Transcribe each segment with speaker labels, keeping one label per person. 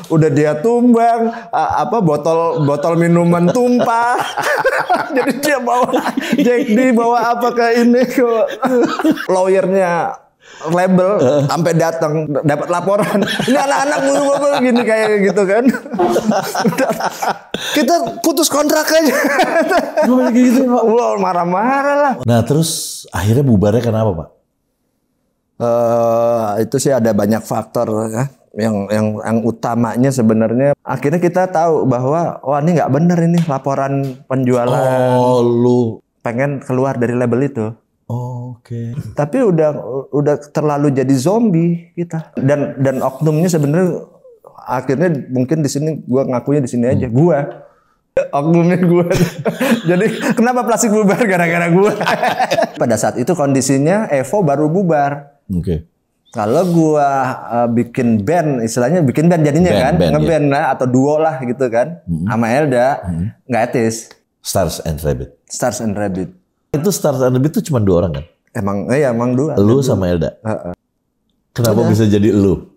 Speaker 1: udah dia tumbang, botol minuman tumpah. Jadi dia bawa Jack D, bawa apa ke ini ke lawyernya label sampai datang dapat laporan. Ini anak-anak ngomong gini kayak gitu kan. Kita putus kontrak aja. Gitu, Wah, marah-marah lah.
Speaker 2: Nah, terus akhirnya bubarnya kenapa, Pak?
Speaker 1: Itu sih ada banyak faktor ya. Yang utamanya sebenarnya akhirnya kita tahu bahwa ini nggak benar ini laporan penjualan.
Speaker 2: Oh, lu
Speaker 1: pengen keluar dari label itu.
Speaker 2: Oh, oke.
Speaker 1: Tapi udah terlalu jadi zombie kita. Dan oknumnya sebenarnya akhirnya mungkin di sini gua ngakunya di sini aja. Gua oknumnya gua. Jadi kenapa Plastik bubar gara-gara gua. Pada saat itu kondisinya Evo baru bubar.
Speaker 2: Oke.
Speaker 1: Kalau gua bikin band, istilahnya bikin band jadinya ngeband lah atau duo lah gitu kan, sama Elda, nggak etis.
Speaker 2: Stars and Rabbit. Itu Stars and Rabbit itu cuma 2 orang kan?
Speaker 1: Emang 2.
Speaker 2: Lu sama Elda. Kenapa bisa jadi lu?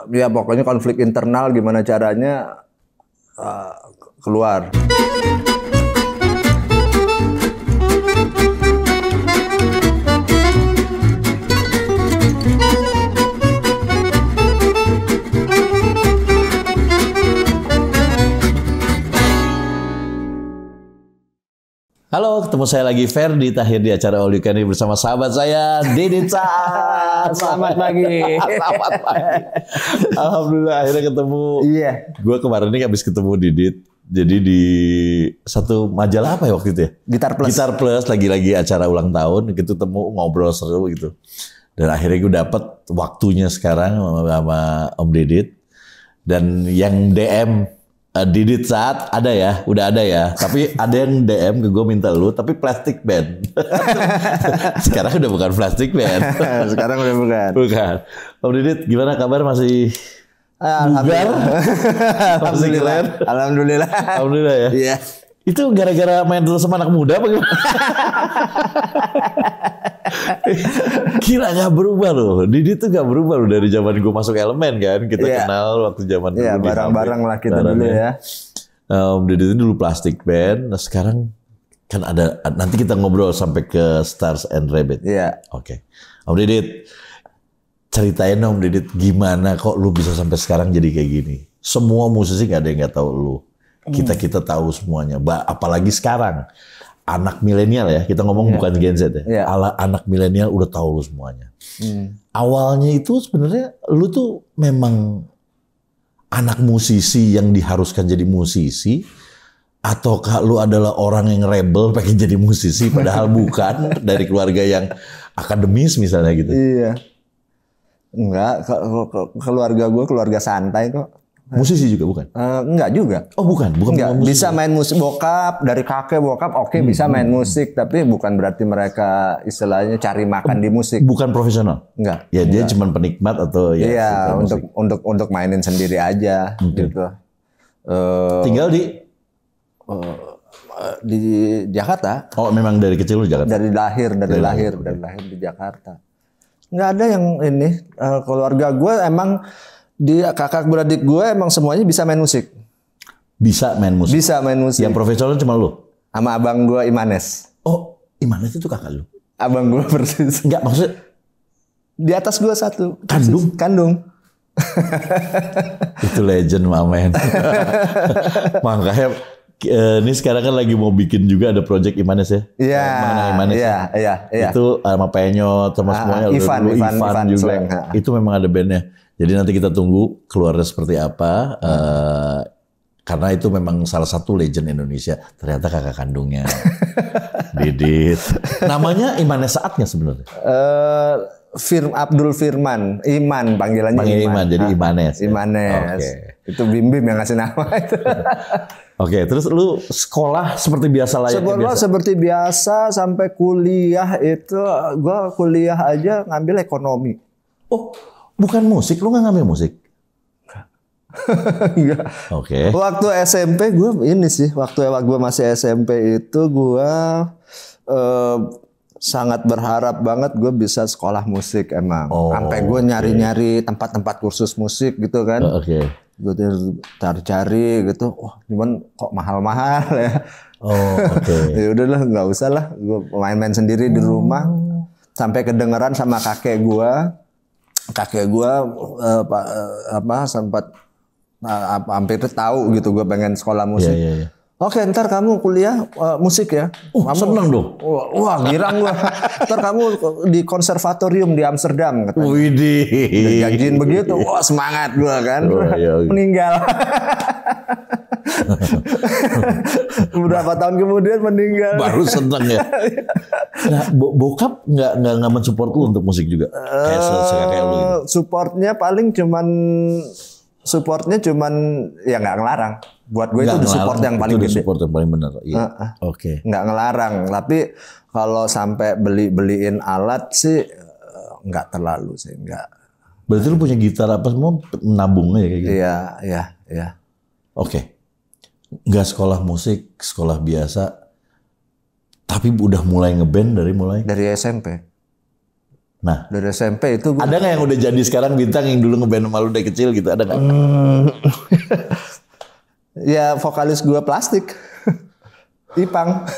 Speaker 1: Ya pokoknya konflik internal gimana caranya keluar.
Speaker 2: Halo, ketemu saya lagi Ferdi Tahir di acara All You Can Eat bersama sahabat saya Didit Saat.
Speaker 1: Selamat pagi.
Speaker 2: Selamat pagi. Alhamdulillah akhirnya ketemu.
Speaker 1: Iya.
Speaker 2: Gue kemarin ini habis ketemu Didit. Jadi di satu majalah apa ya waktu itu ya? Gitar Plus lagi acara ulang tahun, gitu temu ngobrol seru gitu. Dan akhirnya gue dapet waktunya sekarang sama Om Didit. Dan yang DM Didit Saat ada ya, udah ada ya. Tapi ada yang DM ke gue minta lu, tapi Plastik Band. Sekarang udah bukan Plastik Band.
Speaker 1: Sekarang udah bukan.
Speaker 2: Bukan. Om Didit, gimana kabar? Masih bugar?
Speaker 1: Alhamdulillah.
Speaker 2: Alhamdulillah ya.
Speaker 1: Iya.
Speaker 2: Itu gara-gara main terus sama anak muda apa gimana? Kira gak berubah loh. Didi tuh gak berubah loh dari zaman gue masuk Elemen kan. Kita kenal waktu zaman dulu.
Speaker 1: Iya, bareng-bareng lah kita dulu ya.
Speaker 2: Didi itu dulu Plastik Band. Nah sekarang kan ada, nanti kita ngobrol sampai ke Stars and Rabbit.
Speaker 1: Iya.
Speaker 2: Oke. Om Didit, ceritain dong Om Didit, gimana kok lu bisa sampai sekarang jadi kayak gini? Semua musisi gak ada yang gak tahu lu. Kita tahu semuanya. Apalagi sekarang anak milenial ya, kita ngomong bukan Gen Z ya. Anak milenial udah tahu lu semuanya. Awalnya itu sebenarnya lu tuh memang anak musisi yang diharuskan jadi musisi, ataukah lu adalah orang yang rebel pengen jadi musisi padahal bukan, dari keluarga yang akademis misalnya gitu?
Speaker 1: Iya. Enggak, keluarga gue keluarga santai kok.
Speaker 2: Musisi juga bukan?
Speaker 1: Enggak juga.
Speaker 2: Oh bukan
Speaker 1: Enggak.
Speaker 2: Musik.
Speaker 1: Bisa main musik bokap, dari kakek bokap bisa main musik, tapi bukan berarti mereka istilahnya cari makan di musik.
Speaker 2: Bukan profesional?
Speaker 1: Enggak.
Speaker 2: Ya dia cuma penikmat atau ya?
Speaker 1: Iya, untuk mainin sendiri aja gitu.
Speaker 2: Tinggal
Speaker 1: di Jakarta.
Speaker 2: Oh memang dari kecil lu Jakarta?
Speaker 1: Dari lahir di Jakarta. Enggak ada yang ini, keluarga gue emang kakak beradik gue emang semuanya bisa main musik.
Speaker 2: Bisa main musik?
Speaker 1: Bisa main musik.
Speaker 2: Yang profesional cuma lu?
Speaker 1: Sama abang gue Imanes.
Speaker 2: Oh Imanes itu kakak lu?
Speaker 1: Abang gue persis.
Speaker 2: Enggak maksudnya?
Speaker 1: Di atas gue satu.
Speaker 2: Kandung? Itu legend mamen. Makanya ini sekarang kan lagi mau bikin juga ada project Imanes ya?
Speaker 1: Iya.
Speaker 2: Imanes.
Speaker 1: Iya.
Speaker 2: Itu sama Penyot sama semuanya. Ivan juga. Sleng. Itu memang ada bandnya. Jadi nanti kita tunggu keluarnya seperti apa. Karena itu memang salah satu legend Indonesia. Ternyata kakak kandungnya Didit. Namanya Imanes Saatnya sebenarnya?
Speaker 1: Abdul Firman. Iman panggilannya.
Speaker 2: Panggil Iman. Jadi Imanes.
Speaker 1: Imanes.
Speaker 2: Okay.
Speaker 1: Itu Bim-Bim yang ngasih nama itu.
Speaker 2: Oke, terus lu sekolah seperti biasa layaknya biasa?
Speaker 1: Sekolah seperti biasa sampai kuliah itu. Gua kuliah aja ngambil ekonomi.
Speaker 2: Oh, bukan musik? Lu nggak ngambil musik?
Speaker 1: Enggak.
Speaker 2: Oke.
Speaker 1: Waktu SMP gue waktu gue masih SMP itu gue sangat berharap banget gue bisa sekolah musik emang. Sampai gue nyari-nyari tempat-tempat kursus musik gitu kan.
Speaker 2: Oke.
Speaker 1: Gue cari gitu, wah cuman kok mahal-mahal ya.
Speaker 2: Oh, oke.
Speaker 1: Ya udahlah, nggak usah lah. Gue main-main sendiri di rumah. Sampai kedengeran sama kakek gue. Kakek gue sempat hampir tahu gitu gue pengen sekolah musik.
Speaker 2: Iya.
Speaker 1: Oke, ntar kamu kuliah musik ya. Kamu
Speaker 2: seneng dong.
Speaker 1: Wah, girang gua. Ntar kamu di konservatorium di Amsterdam katanya.
Speaker 2: Widih.
Speaker 1: Dijanjiin begitu. Wah, semangat gua kan.
Speaker 2: Iya.
Speaker 1: Meninggal. Beberapa tahun kemudian meninggal.
Speaker 2: Baru seneng ya. Nah, bokap nggak mensupport lu untuk musik juga? Kayak lu gitu. Supportnya cuman ya nggak ngelarang. Buat gue itu support yang paling gede. Support yang paling benar. Iya. Oke.
Speaker 1: Nggak ngelarang, tapi kalau sampai beliin alat sih nggak terlalu sih, nggak.
Speaker 2: Berarti lu punya gitar apa semua menabungnya ya kayak gitu?
Speaker 1: Iya.
Speaker 2: Oke. Nggak sekolah musik, sekolah biasa, tapi udah mulai ngeband
Speaker 1: dari SMP.
Speaker 2: Nah,
Speaker 1: dari SMP itu
Speaker 2: ada nggak yang udah jadi sekarang bintang yang dulu ngeband sama lu dari kecil gitu, ada nggak?
Speaker 1: Ya vokalis gua Plastik, Ipang.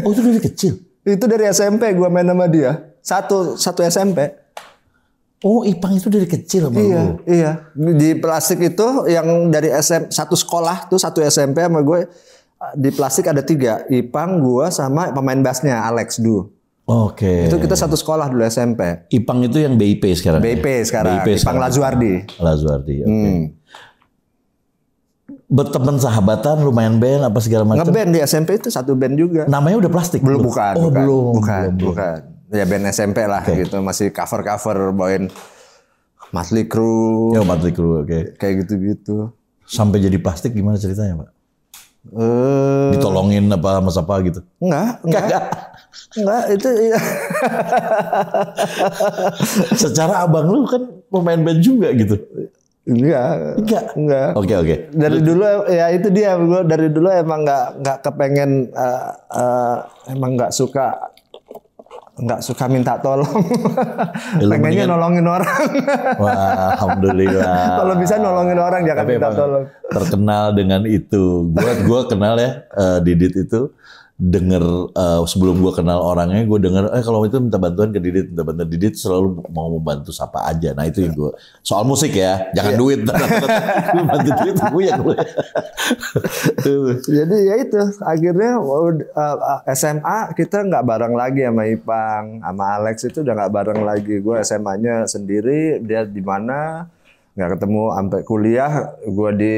Speaker 2: Oh itu dari kecil?
Speaker 1: Itu dari SMP gua main sama dia. Satu SMP.
Speaker 2: Oh Ipang itu dari kecil sama lu?
Speaker 1: Iya. Di Plastik itu yang dari satu sekolah tuh satu SMP sama gue. Di Plastik ada 3. Ipang, gua sama pemain bassnya Alex Du.
Speaker 2: Oke.
Speaker 1: Itu kita satu sekolah dulu SMP.
Speaker 2: Ipang itu yang BIP sekarang?
Speaker 1: BIP sekarang. Ipang Lazuardi.
Speaker 2: Oke. Berteman sahabatan, lu main band apa segala macam?
Speaker 1: Ngeband di SMP itu satu band juga.
Speaker 2: Namanya udah Plastik?
Speaker 1: Bukan. Bukan. Ya band SMP lah gitu. Masih cover bawain Motley Crue.
Speaker 2: Ya Motley Crue, oke.
Speaker 1: Kayak gitu-gitu.
Speaker 2: Sampai jadi Plastik gimana ceritanya, Pak? Ditolongin apa sama siapa gitu?
Speaker 1: Enggak, itu iya.
Speaker 2: Secara abang lu kan pemain band juga gitu.
Speaker 1: Enggak.
Speaker 2: Oke.
Speaker 1: Dari dulu ya itu dia, gue dari dulu emang nggak kepengen, emang nggak suka minta tolong. Pengennya nolongin orang.
Speaker 2: Wah, alhamdulillah.
Speaker 1: Kalau bisa nolongin orang jangan minta tolong.
Speaker 2: Terkenal dengan itu. Gua kenal ya Didit itu. Denger sebelum gue kenal orangnya, gue denger kalau itu minta bantuan ke Didit, Didit selalu mau membantu siapa aja. Nah itu yang gue soal musik ya, jangan duit. Gue bantu duit gue ya.
Speaker 1: Jadi ya itu akhirnya SMA kita nggak bareng lagi sama Ipang, sama Alex itu udah nggak bareng lagi. Gue SMA-nya sendiri, dia di mana nggak ketemu sampai kuliah. Gue di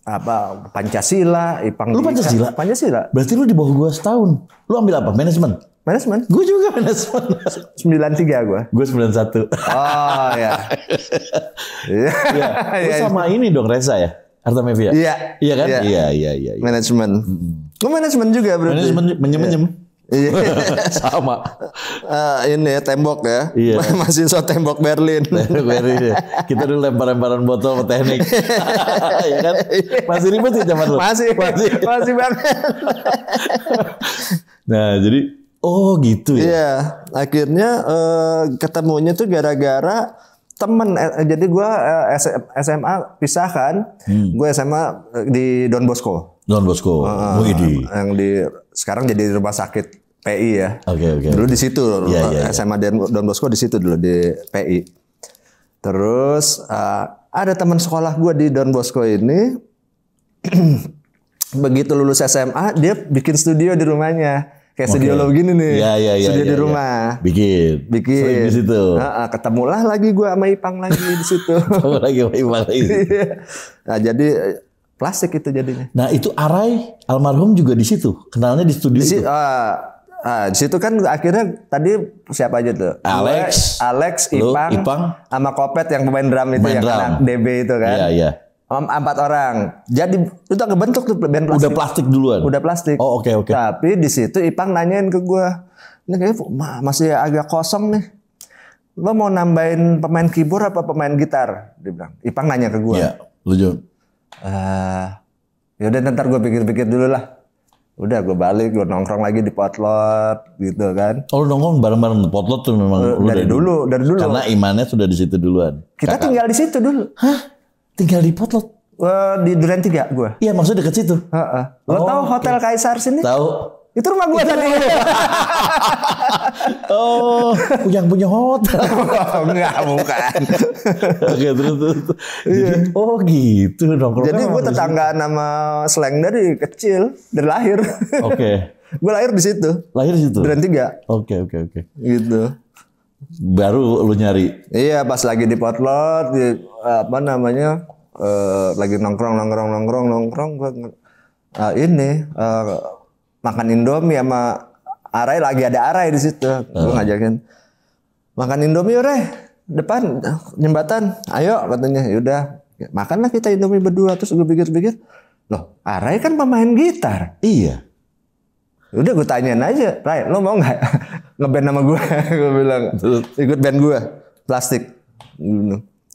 Speaker 1: Pancasila, Ipang.
Speaker 2: Lu Pancasila?
Speaker 1: Pancasila.
Speaker 2: Berarti lu di bawah gua setahun. Lu ambil apa? Manajemen?
Speaker 1: Gue
Speaker 2: juga manajemen.
Speaker 1: 93 gue.
Speaker 2: Gue 91.
Speaker 1: Oh ya.
Speaker 2: Iya. Lu sama ini dong Reza ya? Artamevia?
Speaker 1: Iya.
Speaker 2: Iya kan? Iya.
Speaker 1: Manajemen. Gue manajemen juga berarti.
Speaker 2: Manajemen sama.
Speaker 1: Ini ya tembok ya.
Speaker 2: Iya.
Speaker 1: Mahasiswa tembok Berlin.
Speaker 2: Kita dulu lempar-lemparan botol sama teknik. Ya kan? Masih ribet ya zaman lu?
Speaker 1: Masih banget.
Speaker 2: Nah, jadi gitu ya.
Speaker 1: Iya, akhirnya ketemunya tuh gara-gara temen. Jadi gue SMA pisah kan. Gue SMA di Don Bosco. Yang sekarang jadi rumah sakit PI ya.
Speaker 2: Oke.
Speaker 1: Dulu di situ.
Speaker 2: Iya.
Speaker 1: SMA Don Bosco di situ dulu di PI. Terus ada teman sekolah gue di Don Bosco ini. Begitu lulus SMA dia bikin studio di rumahnya. Kayak studio lo begini nih.
Speaker 2: Iya.
Speaker 1: Studio di rumah.
Speaker 2: Bikin.
Speaker 1: Sering
Speaker 2: di situ.
Speaker 1: Ketemulah lagi gue sama Ipang lagi di situ. Nah, jadi Plastik itu jadinya.
Speaker 2: Nah, itu Arai almarhum juga di situ. Kenalnya di studio itu.
Speaker 1: Di situ kan akhirnya tadi siapa aja tuh? Alex, Ipang, sama Kopet yang pemain drum itu yang anak DB itu kan.
Speaker 2: Iya.
Speaker 1: 4 orang. Jadi itu kebentuk tuh band Plastik.
Speaker 2: Udah Plastik duluan.
Speaker 1: Udah Plastik.
Speaker 2: Oh, oke.
Speaker 1: Tapi di situ Ipang nanyain ke gue, ini kayaknya masih agak kosong nih. Lo mau nambahin pemain keyboard apa pemain gitar? Dia bilang. Ipang nanya ke gue.
Speaker 2: Iya. Lu jawab.
Speaker 1: Yaudah ntar gue pikir-pikir dulu lah. Udah gue balik, gue nongkrong lagi di Potlot gitu kan.
Speaker 2: Oh lu nongkrong bareng-bareng Potlot tuh memang
Speaker 1: dari dulu.
Speaker 2: Karena imannya sudah di situ duluan.
Speaker 1: Kita tinggal di situ dulu.
Speaker 2: Hah? Tinggal di Potlot?
Speaker 1: Di Duren 3 gue.
Speaker 2: Iya, maksudnya deket situ.
Speaker 1: Lo tahu Hotel Kaisar sini?
Speaker 2: Tahu.
Speaker 1: Itu rumah gue tadi.
Speaker 2: Oh, yang punya hotel.
Speaker 1: Enggak, bukan.
Speaker 2: Oke, terus. Jadi, oh gitu nongkrong.
Speaker 1: Jadi gue tetanggaan sama Sleng dari kecil, dari lahir.
Speaker 2: Oke.
Speaker 1: Gue lahir di situ.
Speaker 2: Lahir di situ.
Speaker 1: Duren 3.
Speaker 2: Oke.
Speaker 1: Gitu.
Speaker 2: Baru lu nyari.
Speaker 1: Iya, pas lagi di Potlot, lagi nongkrong gue makan Indomie sama Arai, lagi ada Arai di situ. Gue ngajakin makan Indomie, depan jembatan. Ayo katanya. Yaudah, makanlah kita Indomie berdua. Terus gue pikir-pikir, loh Arai kan pemain gitar.
Speaker 2: Iya.
Speaker 1: Udah gue tanyain aja, Rai, lo mau nggak ngeband sama gue? Gue bilang, ikut band gue, Plastik.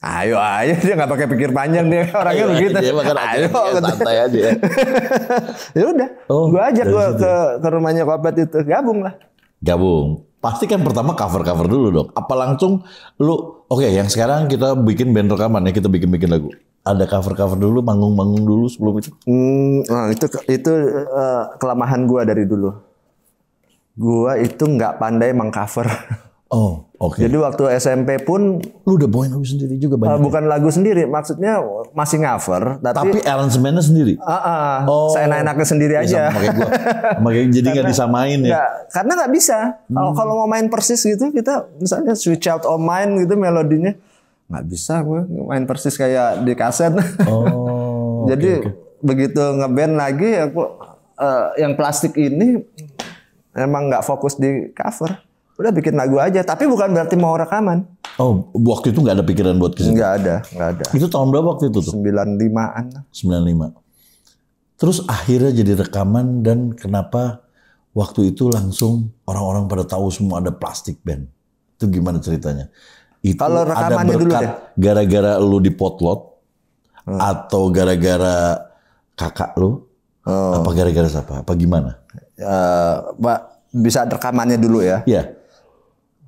Speaker 1: Ayo, dia nggak pakai pikir panjang, dia orangnya begitu.
Speaker 2: Ayo, santai aja.
Speaker 1: Ya udah, gue ajak ke rumahnya Kopet itu, gabung.
Speaker 2: Pasti kan pertama cover dulu dong. Apa langsung lu? Oke, yang sekarang kita bikin band rekaman ya, kita bikin lagu. Ada cover dulu, manggung dulu sebelum itu.
Speaker 1: Nah, itu kelemahan gue dari dulu. Gue itu nggak pandai mengcover.
Speaker 2: Oh, oke.
Speaker 1: Jadi waktu SMP pun
Speaker 2: lu udah bawain lagu sendiri juga banyak.
Speaker 1: Bukan lagu sendiri, maksudnya masih cover, tapi
Speaker 2: aransemennya sendiri.
Speaker 1: Saya enak-enaknya sendiri aja.
Speaker 2: Makanya jadi nggak disamain ya.
Speaker 1: Karena nggak bisa. Kalau mau main persis gitu, kita misalnya Switch Out of Mine gitu melodinya, nggak bisa gue main persis kayak di kaset. Jadi begitu ngeband lagi, aku yang Plastik ini emang nggak fokus di cover. Udah bikin lagu aja, tapi bukan berarti mau rekaman.
Speaker 2: Oh, waktu itu nggak ada pikiran buat kesini?
Speaker 1: Nggak ada.
Speaker 2: Itu tahun berapa waktu itu tuh?
Speaker 1: 95-an.
Speaker 2: 95. Terus akhirnya jadi rekaman, dan kenapa waktu itu langsung orang-orang pada tahu semua ada Plastik Band? Itu gimana ceritanya? Itu
Speaker 1: kalau rekamannya dulu deh.
Speaker 2: Gara-gara lu di Potlot, atau gara-gara kakak lu? Apa gara-gara siapa? Apa gimana?
Speaker 1: Bisa rekamannya dulu ya?
Speaker 2: Iya.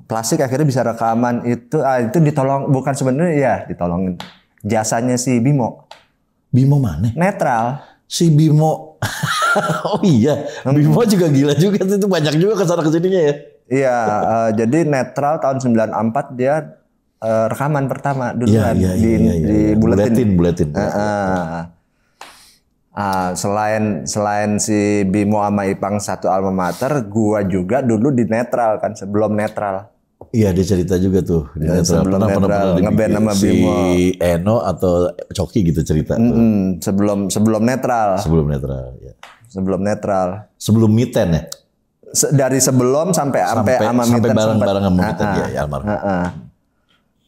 Speaker 1: Plastik akhirnya bisa rekaman itu ditolong, bukan sebenarnya ya ditolongin. Jasanya si Bimo.
Speaker 2: Bimo mana?
Speaker 1: Netral.
Speaker 2: Si Bimo. Oh iya, Bimo juga gila juga, itu banyak juga kesana kesininya ya.
Speaker 1: Iya, jadi Netral tahun 94 dia rekaman pertama dulu di Buletin. Selain si Bimo sama Ipang satu alma mater, gua juga dulu di Netral kan, sebelum Netral.
Speaker 2: Iya, dia cerita juga tuh di Netral. Pernah
Speaker 1: ngeband sama Bimo.
Speaker 2: Si Eno atau Coki gitu cerita.
Speaker 1: Sebelum Netral.
Speaker 2: Sebelum Netral, ya.
Speaker 1: Sebelum Netral.
Speaker 2: Sebelum Miten ya?
Speaker 1: Dari sebelum sampai
Speaker 2: bareng-bareng sama Miten ya, almarhum.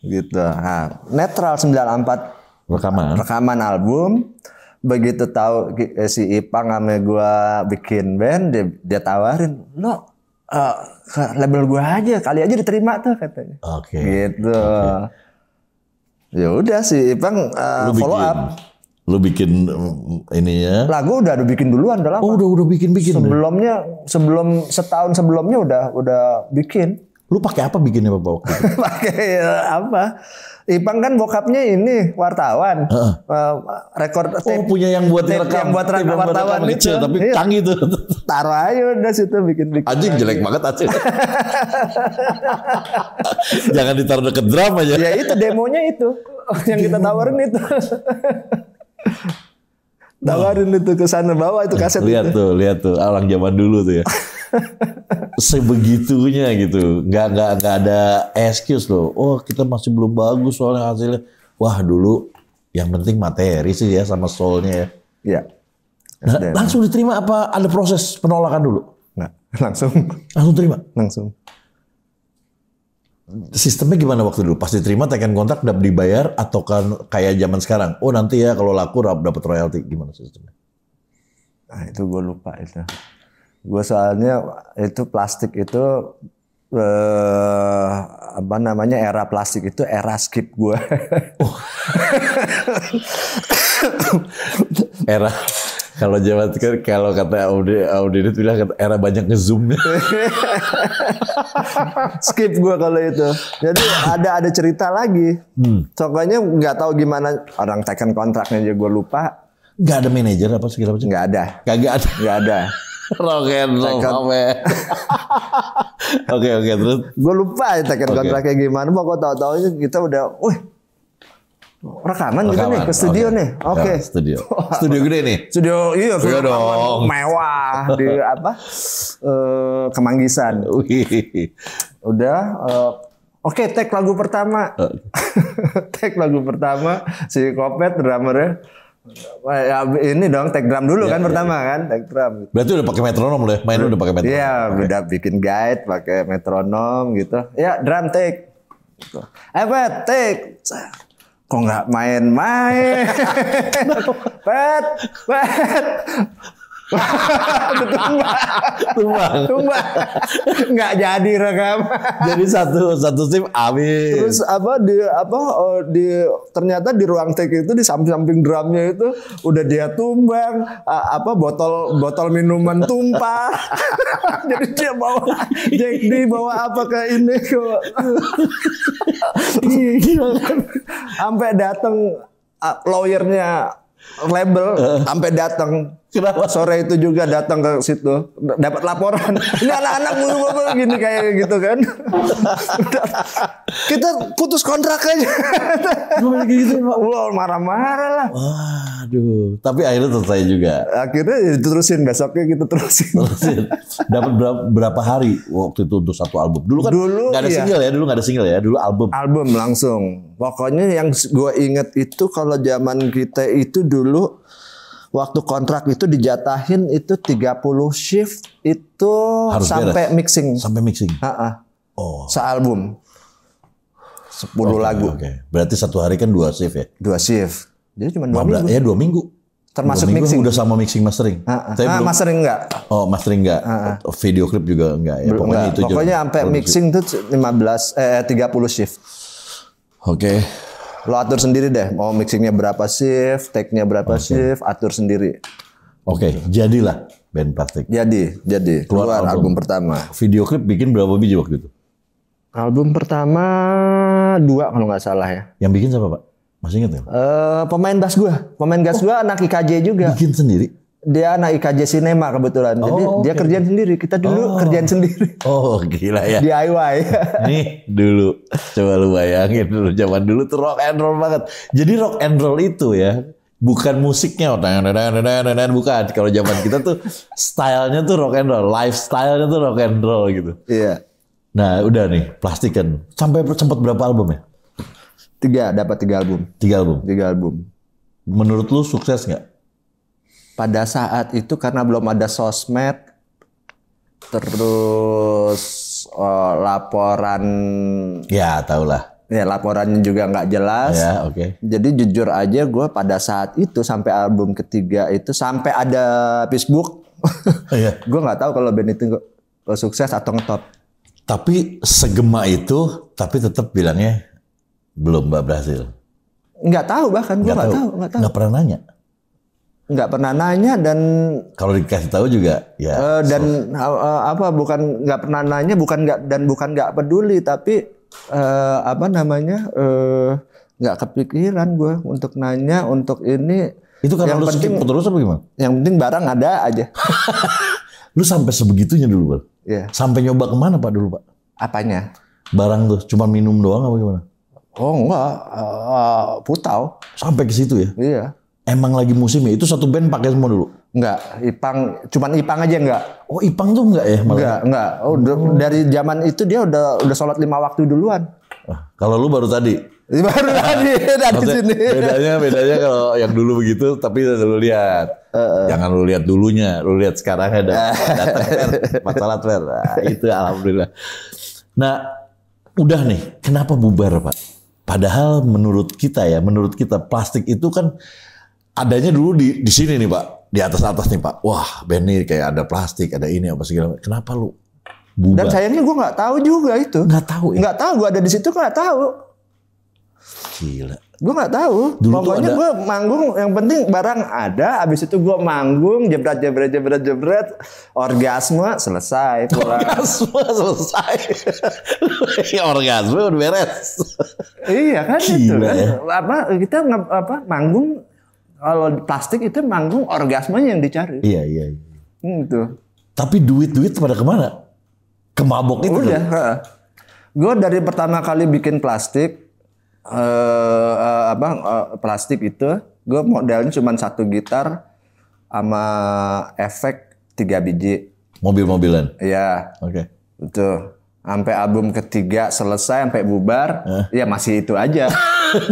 Speaker 1: Gitu. Nah, Netral 94 rekaman album. Begitu tahu si Ipang sama gua bikin band, dia tawarin, "Lo ke label gua aja, kali aja diterima tuh," katanya.
Speaker 2: Oke.
Speaker 1: Gitu. Ya udah si Ipang follow up.
Speaker 2: Lu bikin ininya.
Speaker 1: Lagu udah bikin duluan, udah lama.
Speaker 2: Oh, udah bikin.
Speaker 1: Setahun sebelumnya udah bikin.
Speaker 2: Lu pakai apa bikinnya Bapak waktu itu?
Speaker 1: Pakai apa? Ipang kan bokapnya ini wartawan. Rekor tape.
Speaker 2: Punya yang buat direkam.
Speaker 1: Yang buat wartawan itu.
Speaker 2: Kecil, tapi canggih tuh.
Speaker 1: Taruh aja udah situ bikin.
Speaker 2: Anjing jelek banget Aceh. Jangan ditaruh deket drum aja.
Speaker 1: Ya itu demonya itu. Yang kita tawarin itu. Tawarin itu ke sana, bawa itu kaset.
Speaker 2: Lihat tuh orang zaman dulu tuh ya. Sebegitunya gitu, nggak ada excuse loh. Oh, kita masih belum bagus soalnya hasilnya. Wah, dulu yang penting materi sih ya, sama soulnya ya.
Speaker 1: Iya.
Speaker 2: Nah, langsung diterima apa ada proses penolakan dulu?
Speaker 1: Nggak, langsung
Speaker 2: terima.
Speaker 1: Langsung.
Speaker 2: Sistemnya gimana waktu dulu? Pas diterima tekan kontrak dapat dibayar, atau kan kayak zaman sekarang? Oh, nanti ya kalau laku dapat royalti, gimana sistemnya?
Speaker 1: Nah, itu gue lupa itu. Gue soalnya itu Plastik itu era Plastik itu era skip gue.
Speaker 2: Kalau zaman kalau kata Audit bilang era banyak ngezoom.
Speaker 1: Skip gue kalau itu. Jadi ada cerita lagi. Pokoknya nggak tahu gimana orang teken kontraknya aja gue lupa.
Speaker 2: Nggak ada manajer apa segala macam?
Speaker 1: Nggak ada.
Speaker 2: Nggak ada. Rock and roll. Oke terus.
Speaker 1: Gue lupa ya teken kontraknya gimana. Pokoknya tahu-taunya kita udah, rekaman gitu nih ke studio nih. Oke.
Speaker 2: Studio gede nih.
Speaker 1: Studio iya
Speaker 2: dong.
Speaker 1: Mewah di Kemanggisan. Udah oke, take lagu pertama. Take lagu pertama si Kopet drummernya. Ya, ini dong take drum dulu kan pertama kan, take drum.
Speaker 2: Berarti udah pakai metronom loh, mainnya udah pakai metronom.
Speaker 1: Iya, udah bikin guide pakai metronom gitu. Ya, drum take. Gitu. Pet, take. Kok nggak main-main? Pet. Tumbang. Nggak jadi rekam.
Speaker 2: Jadi satu tim habis.
Speaker 1: Terus ternyata di ruang take itu di samping drumnya itu udah dia tumbang, botol minuman tumpah. Jadi dia bawa Jack D bawa apa ke ini kok. Sampai datang lawyernya label sampai datang.
Speaker 2: Kenapa?
Speaker 1: Sore itu juga datang ke situ, dapat laporan. Ini anak-anak gini kayak gitu kan. Kita putus kontrak aja. Gitu, wah marah-marah lah.
Speaker 2: Waduh, tapi akhirnya selesai juga.
Speaker 1: Akhirnya diterusin, besoknya kita terusin.
Speaker 2: Dapat berapa hari waktu itu untuk satu album? Dulu kan nggak ada single ya, dulu nggak ada single ya, dulu album.
Speaker 1: Album langsung. Pokoknya yang gue inget itu kalau zaman kita itu dulu. Waktu kontrak itu dijatahin itu 30 shift itu harus sampai beres. Mixing.
Speaker 2: Sampai mixing.
Speaker 1: Oh. Sealbum. 10 lagu.
Speaker 2: Berarti satu hari kan 2 shift ya?
Speaker 1: 2 shift. Jadi cuma 2 minggu.
Speaker 2: Ya 2 minggu.
Speaker 1: Termasuk
Speaker 2: 2 minggu
Speaker 1: mixing.
Speaker 2: Udah sama mixing mastering.
Speaker 1: Mastering enggak.
Speaker 2: Oh, mastering enggak. Video klip juga enggak ya. Pokoknya
Speaker 1: enggak.
Speaker 2: itu
Speaker 1: Pokoknya sampai mixing tuh 30 shift.
Speaker 2: Oke.
Speaker 1: Lo atur sendiri deh, mau mixingnya berapa shift, take-nya berapa shift, atur sendiri.
Speaker 2: Oke, jadilah band Plastik.
Speaker 1: Jadi keluar album pertama.
Speaker 2: Video klip bikin berapa biji waktu itu?
Speaker 1: Album pertama 2 kalau nggak salah ya.
Speaker 2: Yang bikin siapa Pak? Masih ingat nggak?
Speaker 1: Pemain gas gua anak IKJ juga.
Speaker 2: Bikin sendiri?
Speaker 1: Dia anak IKJ Cinema kebetulan. Jadi dia kerjaan sendiri. Kita dulu kerjaan sendiri.
Speaker 2: Oh gila ya.
Speaker 1: DIY. Nih
Speaker 2: dulu. Coba lu bayangin dulu. Zaman dulu tuh rock and roll banget. Jadi rock and roll itu ya. Bukan musiknya. Bukan. Kalau zaman kita tuh stylenya tuh rock and roll. Lifestyle-nya tuh rock and roll gitu.
Speaker 1: Iya.
Speaker 2: Nah udah nih. Plastik kan. Sampai sempat berapa album ya?
Speaker 1: 3. Dapat 3 album.
Speaker 2: 3 album?
Speaker 1: 3 album.
Speaker 2: Menurut lu sukses nggak?
Speaker 1: Pada saat itu karena belum ada sosmed, terus laporan,
Speaker 2: ya tahulah.
Speaker 1: Ya laporannya juga nggak jelas.
Speaker 2: Ya oke.
Speaker 1: Jadi jujur aja gue pada saat itu sampai album ketiga itu sampai ada Facebook, gue nggak tahu kalau band itu sukses atau ngetop.
Speaker 2: Tapi segema itu, tapi tetap bilangnya belum berhasil.
Speaker 1: Nggak tahu bahkan gue nggak tahu.
Speaker 2: Nggak pernah nanya.
Speaker 1: Nggak pernah nanya dan
Speaker 2: kalau dikasih tahu juga ya
Speaker 1: bukan nggak pernah nanya bukan nggak peduli tapi nggak kepikiran gue untuk nanya untuk ini.
Speaker 2: Itu karena lu skip terus apa gimana?
Speaker 1: Yang penting barang ada aja.
Speaker 2: Lu sampai sebegitunya dulu Pak?
Speaker 1: Iya.
Speaker 2: Sampai nyoba kemana Pak dulu Pak?
Speaker 1: Apanya?
Speaker 2: Barang tuh cuma minum doang apa gimana?
Speaker 1: Oh enggak, Putau.
Speaker 2: Sampai ke situ ya?
Speaker 1: Iya.
Speaker 2: Emang lagi musim ya? Itu satu band pakai semua dulu?
Speaker 1: Enggak, cuman Ipang aja enggak.
Speaker 2: Oh Ipang tuh enggak ya?
Speaker 1: Enggak. Oh, dari zaman itu dia udah sholat 5 waktu duluan.
Speaker 2: Kalau lu baru tadi?
Speaker 1: Baru tadi dari sini.
Speaker 2: Bedanya kalau yang dulu begitu, tapi lu lihat. Jangan lu lihat dulunya, lu lihat sekarang ada masalah Twer. Itu alhamdulillah. Nah, udah nih, kenapa bubar Pak? Padahal menurut kita Plastik itu kan adanya dulu di sini nih Pak, di atas nih Pak. Wah, band ini kayak ada Plastik, ada ini apa segala. Kenapa lu bubar?
Speaker 1: Dan sayangnya gue nggak tahu juga itu.
Speaker 2: Nggak tahu ya?
Speaker 1: Nggak tahu, gue ada di situ nggak tahu.
Speaker 2: Gila.
Speaker 1: Gue nggak tahu.
Speaker 2: Dulu
Speaker 1: Pokoknya gue manggung, yang penting barang ada. Abis itu gue manggung, jebret, orgasme selesai pulang.
Speaker 2: Orgasme selesai. Orgasme udah beres.
Speaker 1: Iya kan itu
Speaker 2: Gila,
Speaker 1: kan.
Speaker 2: ya.
Speaker 1: Kita manggung, kalau plastik itu manggung orgasmenya yang dicari.
Speaker 2: Iya.
Speaker 1: Gitu.
Speaker 2: Tapi duit pada kemana? Ke mabok itu.
Speaker 1: Udah. Gue dari pertama kali bikin plastik, plastik itu, gue modalnya cuma 1 gitar sama efek 3 biji.
Speaker 2: Mobil-mobilan.
Speaker 1: Iya.
Speaker 2: Oke.
Speaker 1: Itu sampai album ketiga selesai, sampai bubar, ya masih itu aja.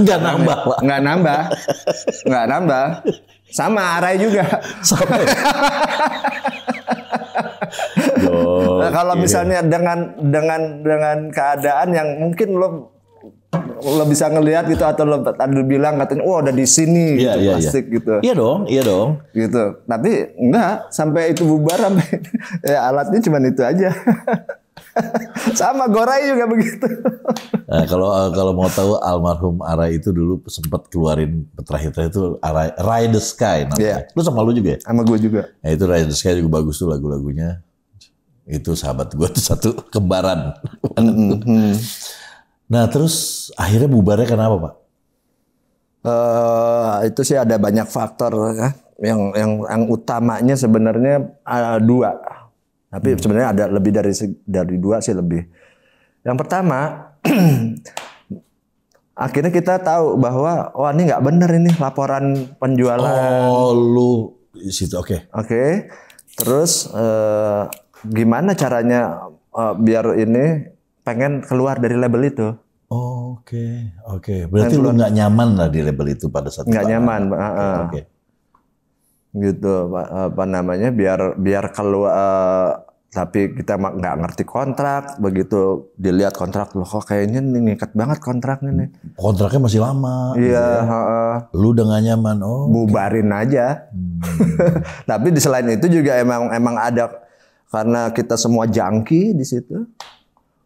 Speaker 2: Nggak nambah, Pak.
Speaker 1: Nggak nambah. Sama Arai juga. Nah, kalau misalnya dengan keadaan yang mungkin lo bisa ngelihat gitu, atau lo bilang katanya, wah udah di sini gitu, plastik gitu.
Speaker 2: Iya dong.
Speaker 1: Gitu. Tapi enggak, sampai itu bubar, sampai ya alatnya cuma itu aja. Sama Gorai juga begitu.
Speaker 2: Nah, kalau mau tahu, almarhum Arai itu dulu sempat keluarin terakhir itu Ride the Sky namanya. Lu sama lu juga ya?
Speaker 1: Sama gue juga.
Speaker 2: Nah, itu Ride the Sky juga bagus tuh lagu-lagunya. Itu sahabat gue tuh satu kembaran. Nah, terus akhirnya bubarnya kenapa, Pak?
Speaker 1: Itu sih ada banyak faktor ya. Yang utamanya sebenarnya 2. Tapi sebenarnya ada lebih dari 2 sih lebih. Yang pertama, akhirnya kita tahu bahwa wah ini nggak benar ini laporan penjualan.
Speaker 2: Oh, lu di situ, oke.
Speaker 1: Oke. Terus gimana caranya biar ini pengen keluar dari label itu?
Speaker 2: Oke. Berarti lu nggak nyaman lah di label itu pada saat itu.
Speaker 1: Nggak nyaman.
Speaker 2: Oke.
Speaker 1: Gitu, apa namanya, biar keluar, tapi kita nggak ngerti kontrak. Begitu dilihat kontrak, loh kok kayaknya ngikat banget kontraknya nih.
Speaker 2: Kontraknya masih lama.
Speaker 1: Iya.
Speaker 2: Gitu ya. Lu udah nggak nyaman.
Speaker 1: Bubarin aja. Tapi di selain itu juga emang ada, karena kita semua junkie di situ.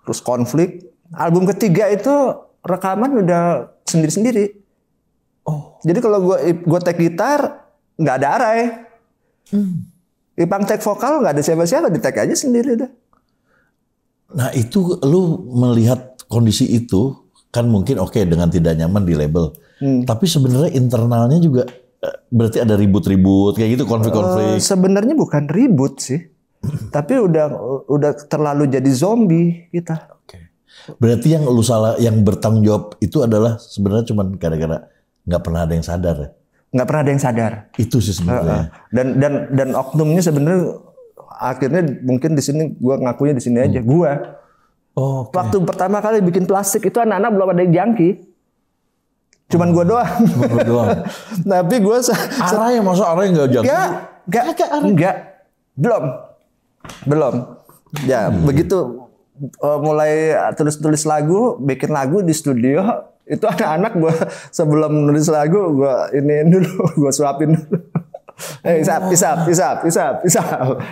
Speaker 1: Terus konflik. Album ketiga itu rekaman udah sendiri-sendiri. Jadi kalau gue take gitar, nggak ada Arai. Ipang take vokal, nggak ada siapa-siapa, di take aja sendiri dah.
Speaker 2: Nah itu lu melihat kondisi itu kan mungkin oke dengan tidak nyaman di label. Tapi sebenarnya internalnya juga berarti ada ribut-ribut kayak gitu, konflik-konflik.
Speaker 1: Sebenarnya bukan ribut sih. Tapi udah terlalu jadi zombie kita.
Speaker 2: Berarti yang lu salah, yang bertanggung jawab itu adalah sebenarnya cuma gara-gara nggak pernah ada yang sadar ya?
Speaker 1: Nggak pernah ada yang sadar.
Speaker 2: Itu sih sebenarnya.
Speaker 1: Dan oknumnya sebenarnya akhirnya mungkin di sini gue ngakunya di sini aja. Gue waktu pertama kali bikin plastik itu anak-anak belum ada yang jangki. Cuman gue doang. Tapi gue
Speaker 2: Arai masa Arai nggak jangki?
Speaker 1: Enggak. Belum. Ya begitu mulai tulis lagu, bikin lagu di studio. Itu anak-anak gue sebelum nulis lagu gue iniin dulu, gue suapin dulu. Isap.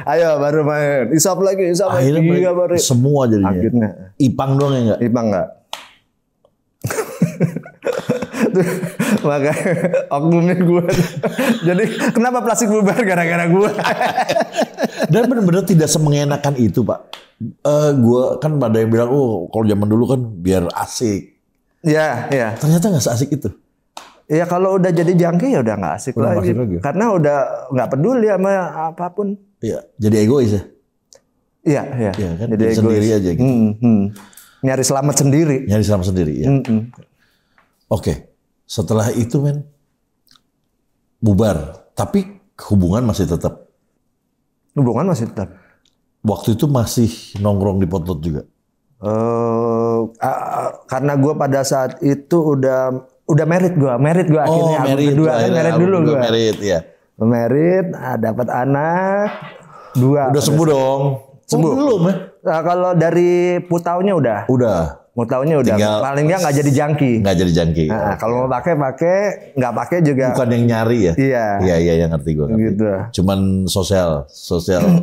Speaker 1: Ayo baru main. Isap lagi.
Speaker 2: Akhirnya
Speaker 1: baru.
Speaker 2: Semua jadinya.
Speaker 1: Akhirnya.
Speaker 2: Ipang doang ya enggak?
Speaker 1: Ipang enggak. Makanya oknumnya gue. Jadi kenapa plastik bubar gara-gara gue?
Speaker 2: Dan benar-benar tidak semengenakan itu, Pak. Gue kan ada yang bilang, kalau zaman dulu kan biar asik.
Speaker 1: Ya.
Speaker 2: Ternyata nggak seasik itu.
Speaker 1: Ya kalau udah jadi jangki ya udah nggak asik lagi. Karena udah nggak peduli sama apapun.
Speaker 2: Iya, jadi egois ya.
Speaker 1: Iya
Speaker 2: kan? Jadi sendiri aja gitu.
Speaker 1: Nyari selamat sendiri.
Speaker 2: Ya. Oke. Setelah itu bubar, tapi hubungan masih tetap. Waktu itu masih nongkrong di Potlot juga.
Speaker 1: Karena gue pada saat itu udah married gue akhirnya. Married dulu gue. Married, dapat anak 2.
Speaker 2: Udah sembuh dong.
Speaker 1: Sembuh.
Speaker 2: Belum ya?
Speaker 1: Nah, kalau dari Putaunya udah. Putaunya udah.
Speaker 2: Tinggal,
Speaker 1: paling nggak jadi jangki. Nah, kalau mau pakai, nggak pakai juga.
Speaker 2: Bukan yang nyari ya? Iya, yang ngerti gue.
Speaker 1: Gitu.
Speaker 2: Cuman sosial.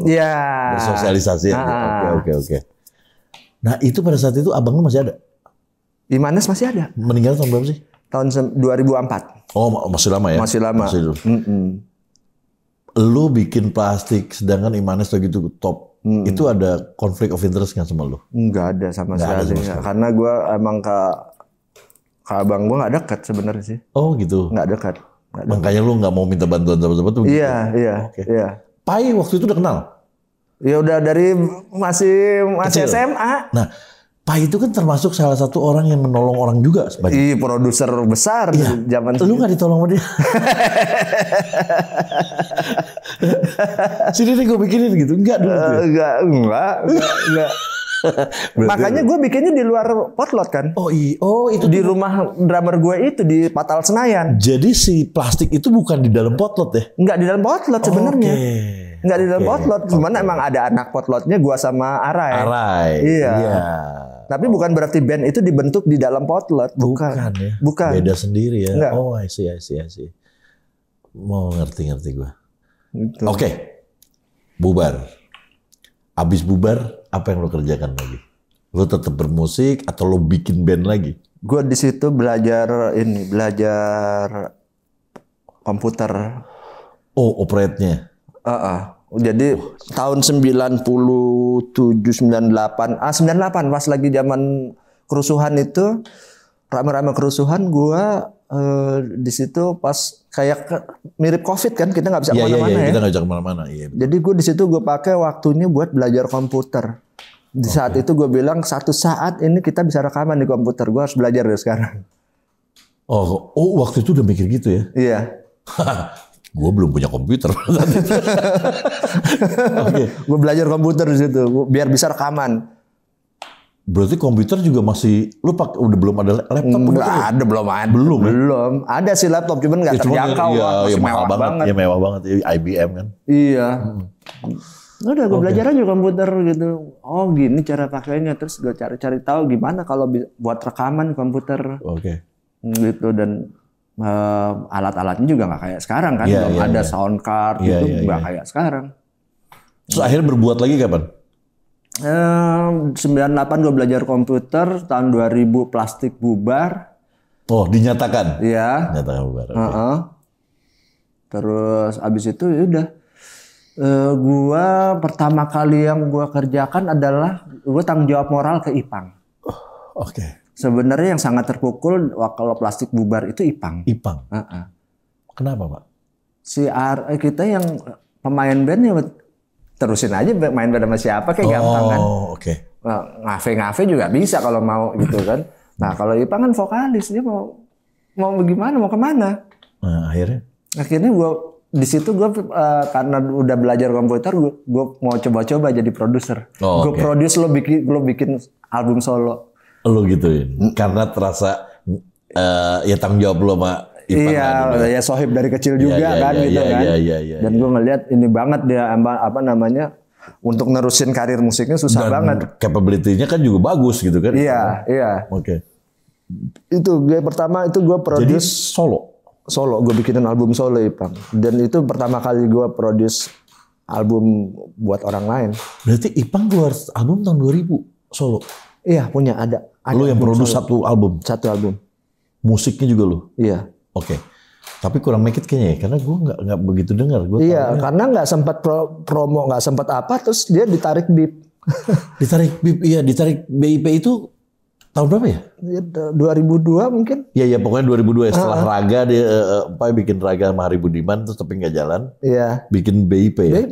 Speaker 1: Iya.
Speaker 2: Bersosialisasi. Oke. Nah itu pada saat itu abang lu masih ada?
Speaker 1: Imanes masih ada.
Speaker 2: Meninggal tahun berapa sih?
Speaker 1: Tahun 2004.
Speaker 2: Oh, masih lama ya?
Speaker 1: Masih lama.
Speaker 2: Lu bikin plastik, sedangkan Imanes lagi gitu top. Itu ada konflik of interest nggak sama lu?
Speaker 1: Nggak ada sama sekali. Karena gue emang ke abang gue nggak dekat sebenarnya sih.
Speaker 2: Oh gitu.
Speaker 1: Nggak dekat.
Speaker 2: Makanya lu nggak mau minta bantuan sama tuh?
Speaker 1: Iya, iya, iya.
Speaker 2: Pai waktu itu udah kenal?
Speaker 1: Ya udah dari masih
Speaker 2: Kecil.
Speaker 1: SMA.
Speaker 2: Nah, Pai itu kan termasuk salah satu orang yang menolong orang juga sebagai
Speaker 1: Iya, produser besar di zaman
Speaker 2: lu nggak ditolong sama dia? Sini nih gue bikinin gitu. Enggak dulu.
Speaker 1: Enggak. Makanya gue bikinnya di luar potlot kan.
Speaker 2: Oh itu
Speaker 1: di rumah drummer gue itu di Patal Senayan.
Speaker 2: Jadi si plastik itu bukan di dalam potlot ya?
Speaker 1: Enggak di dalam potlot sebenarnya. Enggak di dalam potlot. Cuman emang ada anak potlotnya gue sama Arai. Iya. Tapi bukan berarti band itu dibentuk di dalam potlot. Bukan ya. Bukan.
Speaker 2: Beda sendiri ya.
Speaker 1: Enggak.
Speaker 2: Oh, I see. Mau ngerti gue.
Speaker 1: Gitu.
Speaker 2: Oke. Bubar. Abis bubar, apa yang lo kerjakan lagi? Lo tetap bermusik atau lo bikin band lagi?
Speaker 1: Gue di situ belajar komputer.
Speaker 2: Oh, operate-nya.
Speaker 1: Jadi tahun 97, 98 pas lagi zaman kerusuhan itu, rame-rame kerusuhan, gua di situ pas kayak mirip COVID kan, kita nggak bisa kemana-mana ya.
Speaker 2: Kita nggak bisa kemana-mana. Iya.
Speaker 1: Jadi gue di situ gue pakai waktunya buat belajar komputer. Di saat itu gue bilang satu saat ini kita bisa rekaman di komputer, gue harus belajar dari sekarang.
Speaker 2: Oh, waktu itu udah mikir gitu ya?
Speaker 1: Iya.
Speaker 2: Gue belum punya komputer.
Speaker 1: Gue belajar komputer di situ biar bisa rekaman.
Speaker 2: Berarti komputer juga masih udah belum ada laptop?
Speaker 1: Belum ada sih laptop cuman nggak terjangkau.
Speaker 2: Iya, mewah banget. Ya mewah banget IBM kan.
Speaker 1: Iya. Udah gue belajar aja komputer gitu. Oh gini cara pakainya, terus gue cari tahu gimana kalau buat rekaman komputer. Gitu dan alat-alatnya juga nggak kayak sekarang kan, belum ada sound card gitu, nggak kayak sekarang.
Speaker 2: Terus akhirnya berbuat lagi kapan?
Speaker 1: 98 gue belajar komputer, tahun 2000 plastik bubar.
Speaker 2: Oh dinyatakan?
Speaker 1: Iya.
Speaker 2: Dinyatakan bubar.
Speaker 1: Terus abis itu ya udah, gue pertama kali yang gue kerjakan adalah gue tanggung jawab moral ke Ipang. Sebenarnya yang sangat terpukul kalau plastik bubar itu Ipang.
Speaker 2: Kenapa Pak?
Speaker 1: Kita yang pemain band ya terusin aja main band sama siapa kayak gampang kan. Ngafe juga bisa kalau mau gitu kan. Nah kalau Ipang kan vokalis, dia mau gimana, mau kemana? Akhirnya gue di situ karena udah belajar komputer, gue mau coba-coba jadi produser. Gue produce lo bikin album solo.
Speaker 2: Lo gituin karena terasa ya tanggung jawab lo sama Ipang.
Speaker 1: Iya, ya sohib dari kecil juga kan. Dan gue ngeliat ini banget dia untuk nerusin karir musiknya susah banget.
Speaker 2: Capability-nya kan juga bagus gitu kan.
Speaker 1: Iya. Itu gue pertama itu gue produce solo, gue bikinin album solo Ipang. Dan itu pertama kali gue produce album buat orang lain.
Speaker 2: Berarti Ipang keluar album tahun 2000 solo.
Speaker 1: Iya punya ada.
Speaker 2: Lu yang produce satu album?
Speaker 1: Satu album.
Speaker 2: Musiknya juga lu?
Speaker 1: Iya.
Speaker 2: Tapi kurang make it kayaknya ya, karena gue nggak begitu dengar.
Speaker 1: Karena nggak sempat promo, nggak sempat apa, terus dia ditarik BIP.
Speaker 2: Ditarik BIP itu tahun berapa ya?
Speaker 1: 2002 mungkin.
Speaker 2: Iya pokoknya 2002 ya. Setelah Raga dia bikin Raga sama Hari Budiman terus tapi nggak jalan.
Speaker 1: Iya.
Speaker 2: Bikin BIP ya.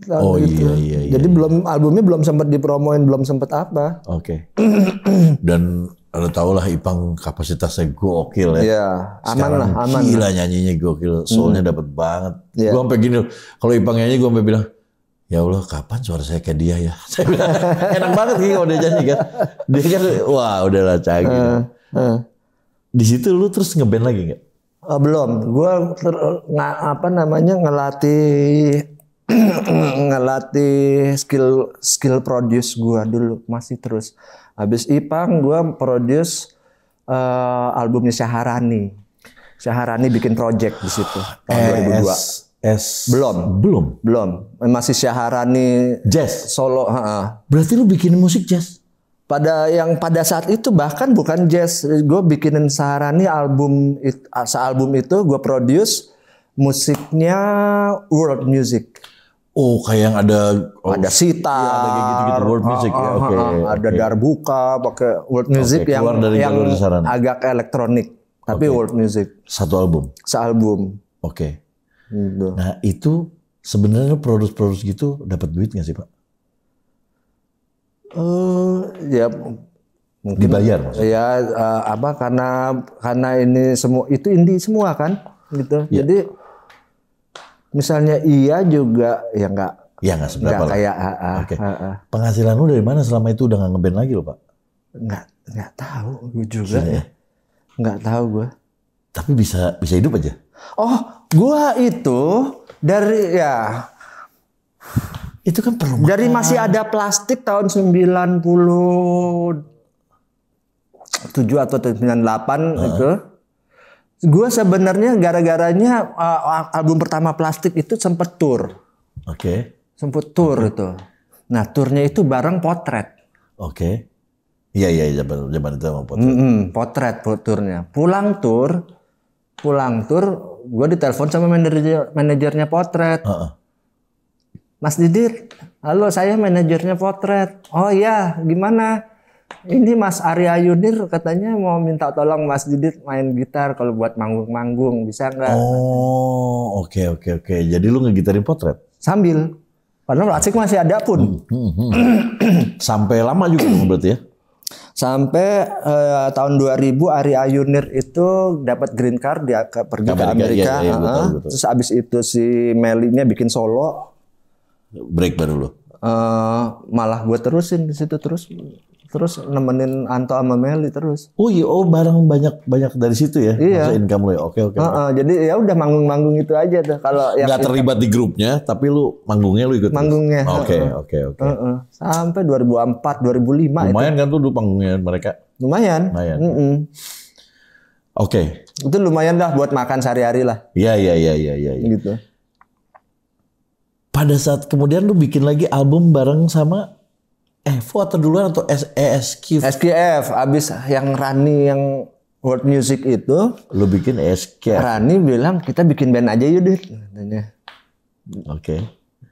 Speaker 2: Iya.
Speaker 1: Jadi albumnya belum sempat dipromoin, belum sempat apa.
Speaker 2: Dan lo tau lah Ipang kapasitasnya gokil ya.
Speaker 1: Iya, aman.
Speaker 2: Gila nyanyinya gokil, soulnya dapet banget. Gue sampai gini, kalau Ipang nyanyi gue sampai bilang, ya Allah kapan suara saya kayak dia ya. Saya bilang, enak banget gitu kalau dia nyanyi kan. Dia kan, wah udahlah canggih. Di situ lu terus ngeband lagi nggak?
Speaker 1: Belum, gue ngelatih skill produce gue dulu masih terus. Habis Ipang gue produce albumnya Syaharani. Syaharani bikin project di situ tahun 2002. Belum. Masih Syaharani
Speaker 2: jazz
Speaker 1: solo.
Speaker 2: Berarti lu bikin musik jazz?
Speaker 1: pada saat itu bahkan bukan jazz. Gue bikinin Syaharani sealbum itu gue produce musiknya world music.
Speaker 2: Oh, kayak yang ada
Speaker 1: Sitar,
Speaker 2: ya, ada kayak gitu-gitu world music ya. Oke.
Speaker 1: Ada Darbuka pakai world music yang agak elektronik, tapi world music.
Speaker 2: Satu album.
Speaker 1: Sealbum.
Speaker 2: Oke. Gitu. Nah, itu sebenarnya produce gitu dapat duit nggak sih, Pak?
Speaker 1: Ya mungkin
Speaker 2: dibayar maksudnya.
Speaker 1: Ya karena ini semua itu indie semua kan gitu. Ya. Jadi misalnya iya juga ya nggak
Speaker 2: seberapa lah.
Speaker 1: Kayak
Speaker 2: Oke. Penghasilan lu dari mana selama itu udah nggak ngeband lagi lo, Pak?
Speaker 1: Nggak tahu gue juga. Ya. Nggak tahu gue.
Speaker 2: Tapi bisa hidup aja.
Speaker 1: Oh, gue itu dari
Speaker 2: itu kan perumahan.
Speaker 1: Dari masih ada plastik tahun 97 atau 98 itu. Gue sebenarnya gara-garanya album pertama Plastik itu sempet tour.
Speaker 2: Oke.
Speaker 1: Sempet tour itu. Nah, turnya itu bareng Potret.
Speaker 2: Oke. Iya zaman itu sama Potret.
Speaker 1: Potret turnya. Pulang tour, gue ditelepon sama manajernya Potret. Mas Didit, halo saya manajernya Potret. Oh iya, gimana? Ini Mas Arya Yunir katanya mau minta tolong Mas Didit main gitar kalau buat manggung-manggung, bisa nggak?
Speaker 2: Oh, oke. Jadi lu ngegitarin Potret?
Speaker 1: Sambil. Padahal Asik masih ada pun.
Speaker 2: Sampai lama juga berarti ya?
Speaker 1: Sampai tahun 2000 Arya Yunir itu dapat green card, dia pergi ke Amerika.
Speaker 2: Iya, betul.
Speaker 1: Terus abis itu si Melinya bikin solo.
Speaker 2: Break baru lo?
Speaker 1: Malah gue terusin di situ terus nemenin Anto sama Meli terus.
Speaker 2: Oh iya, barang banyak dari situ ya.
Speaker 1: Iya.
Speaker 2: Masa income lo ya. Oke.
Speaker 1: Jadi ya udah manggung itu aja tuh. Kalau yang
Speaker 2: nggak terlibat di grupnya, tapi lu manggungnya lu ikut.
Speaker 1: Manggungnya.
Speaker 2: Oke.
Speaker 1: Sampai 2004, 2005.
Speaker 2: Lumayan kan tuh panggungnya mereka.
Speaker 1: Lumayan.
Speaker 2: Oke.
Speaker 1: Itu lumayan lah buat makan sehari-hari lah.
Speaker 2: Iya.
Speaker 1: Gitu.
Speaker 2: Pada saat kemudian lu bikin lagi album bareng sama Evo atau duluan atau SKF?
Speaker 1: SKF, abis yang Rani yang world music itu.
Speaker 2: Lu bikin SKF.
Speaker 1: Rani bilang kita bikin band aja yuk Dit. Katanya.
Speaker 2: Oke.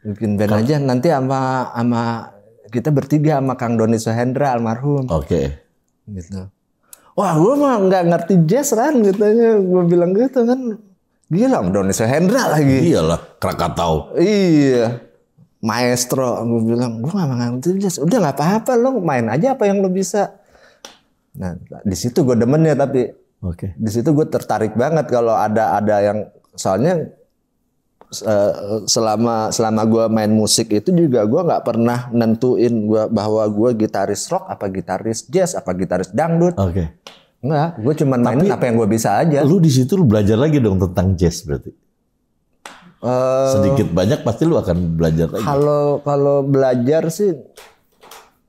Speaker 1: Bikin band aja nanti sama kita bertiga sama Kang Doni Sohendra almarhum.
Speaker 2: Oke.
Speaker 1: Gitu. Wah gue mah nggak ngerti jazz Ran katanya. Gue bilang gitu kan. Gila Doni Sohendra lagi.
Speaker 2: Iyalah Krakatau.
Speaker 1: Iya. Maestro, gue bilang, gue gak ngerti jazz. Udah gak apa-apa, lo main aja apa yang lo bisa. Nah, di situ gue demen ya tapi.
Speaker 2: Oke.
Speaker 1: Di situ gue tertarik banget kalau ada yang soalnya selama gue main musik itu juga gue nggak pernah nentuin bahwa gue gitaris rock, apa gitaris jazz, apa gitaris dangdut.
Speaker 2: Oke.
Speaker 1: Enggak, gue cuma mainin apa yang gue bisa aja.
Speaker 2: Lu di situ lu belajar lagi dong tentang jazz berarti. Sedikit banyak pasti lu akan belajar lagi.
Speaker 1: Kalau belajar sih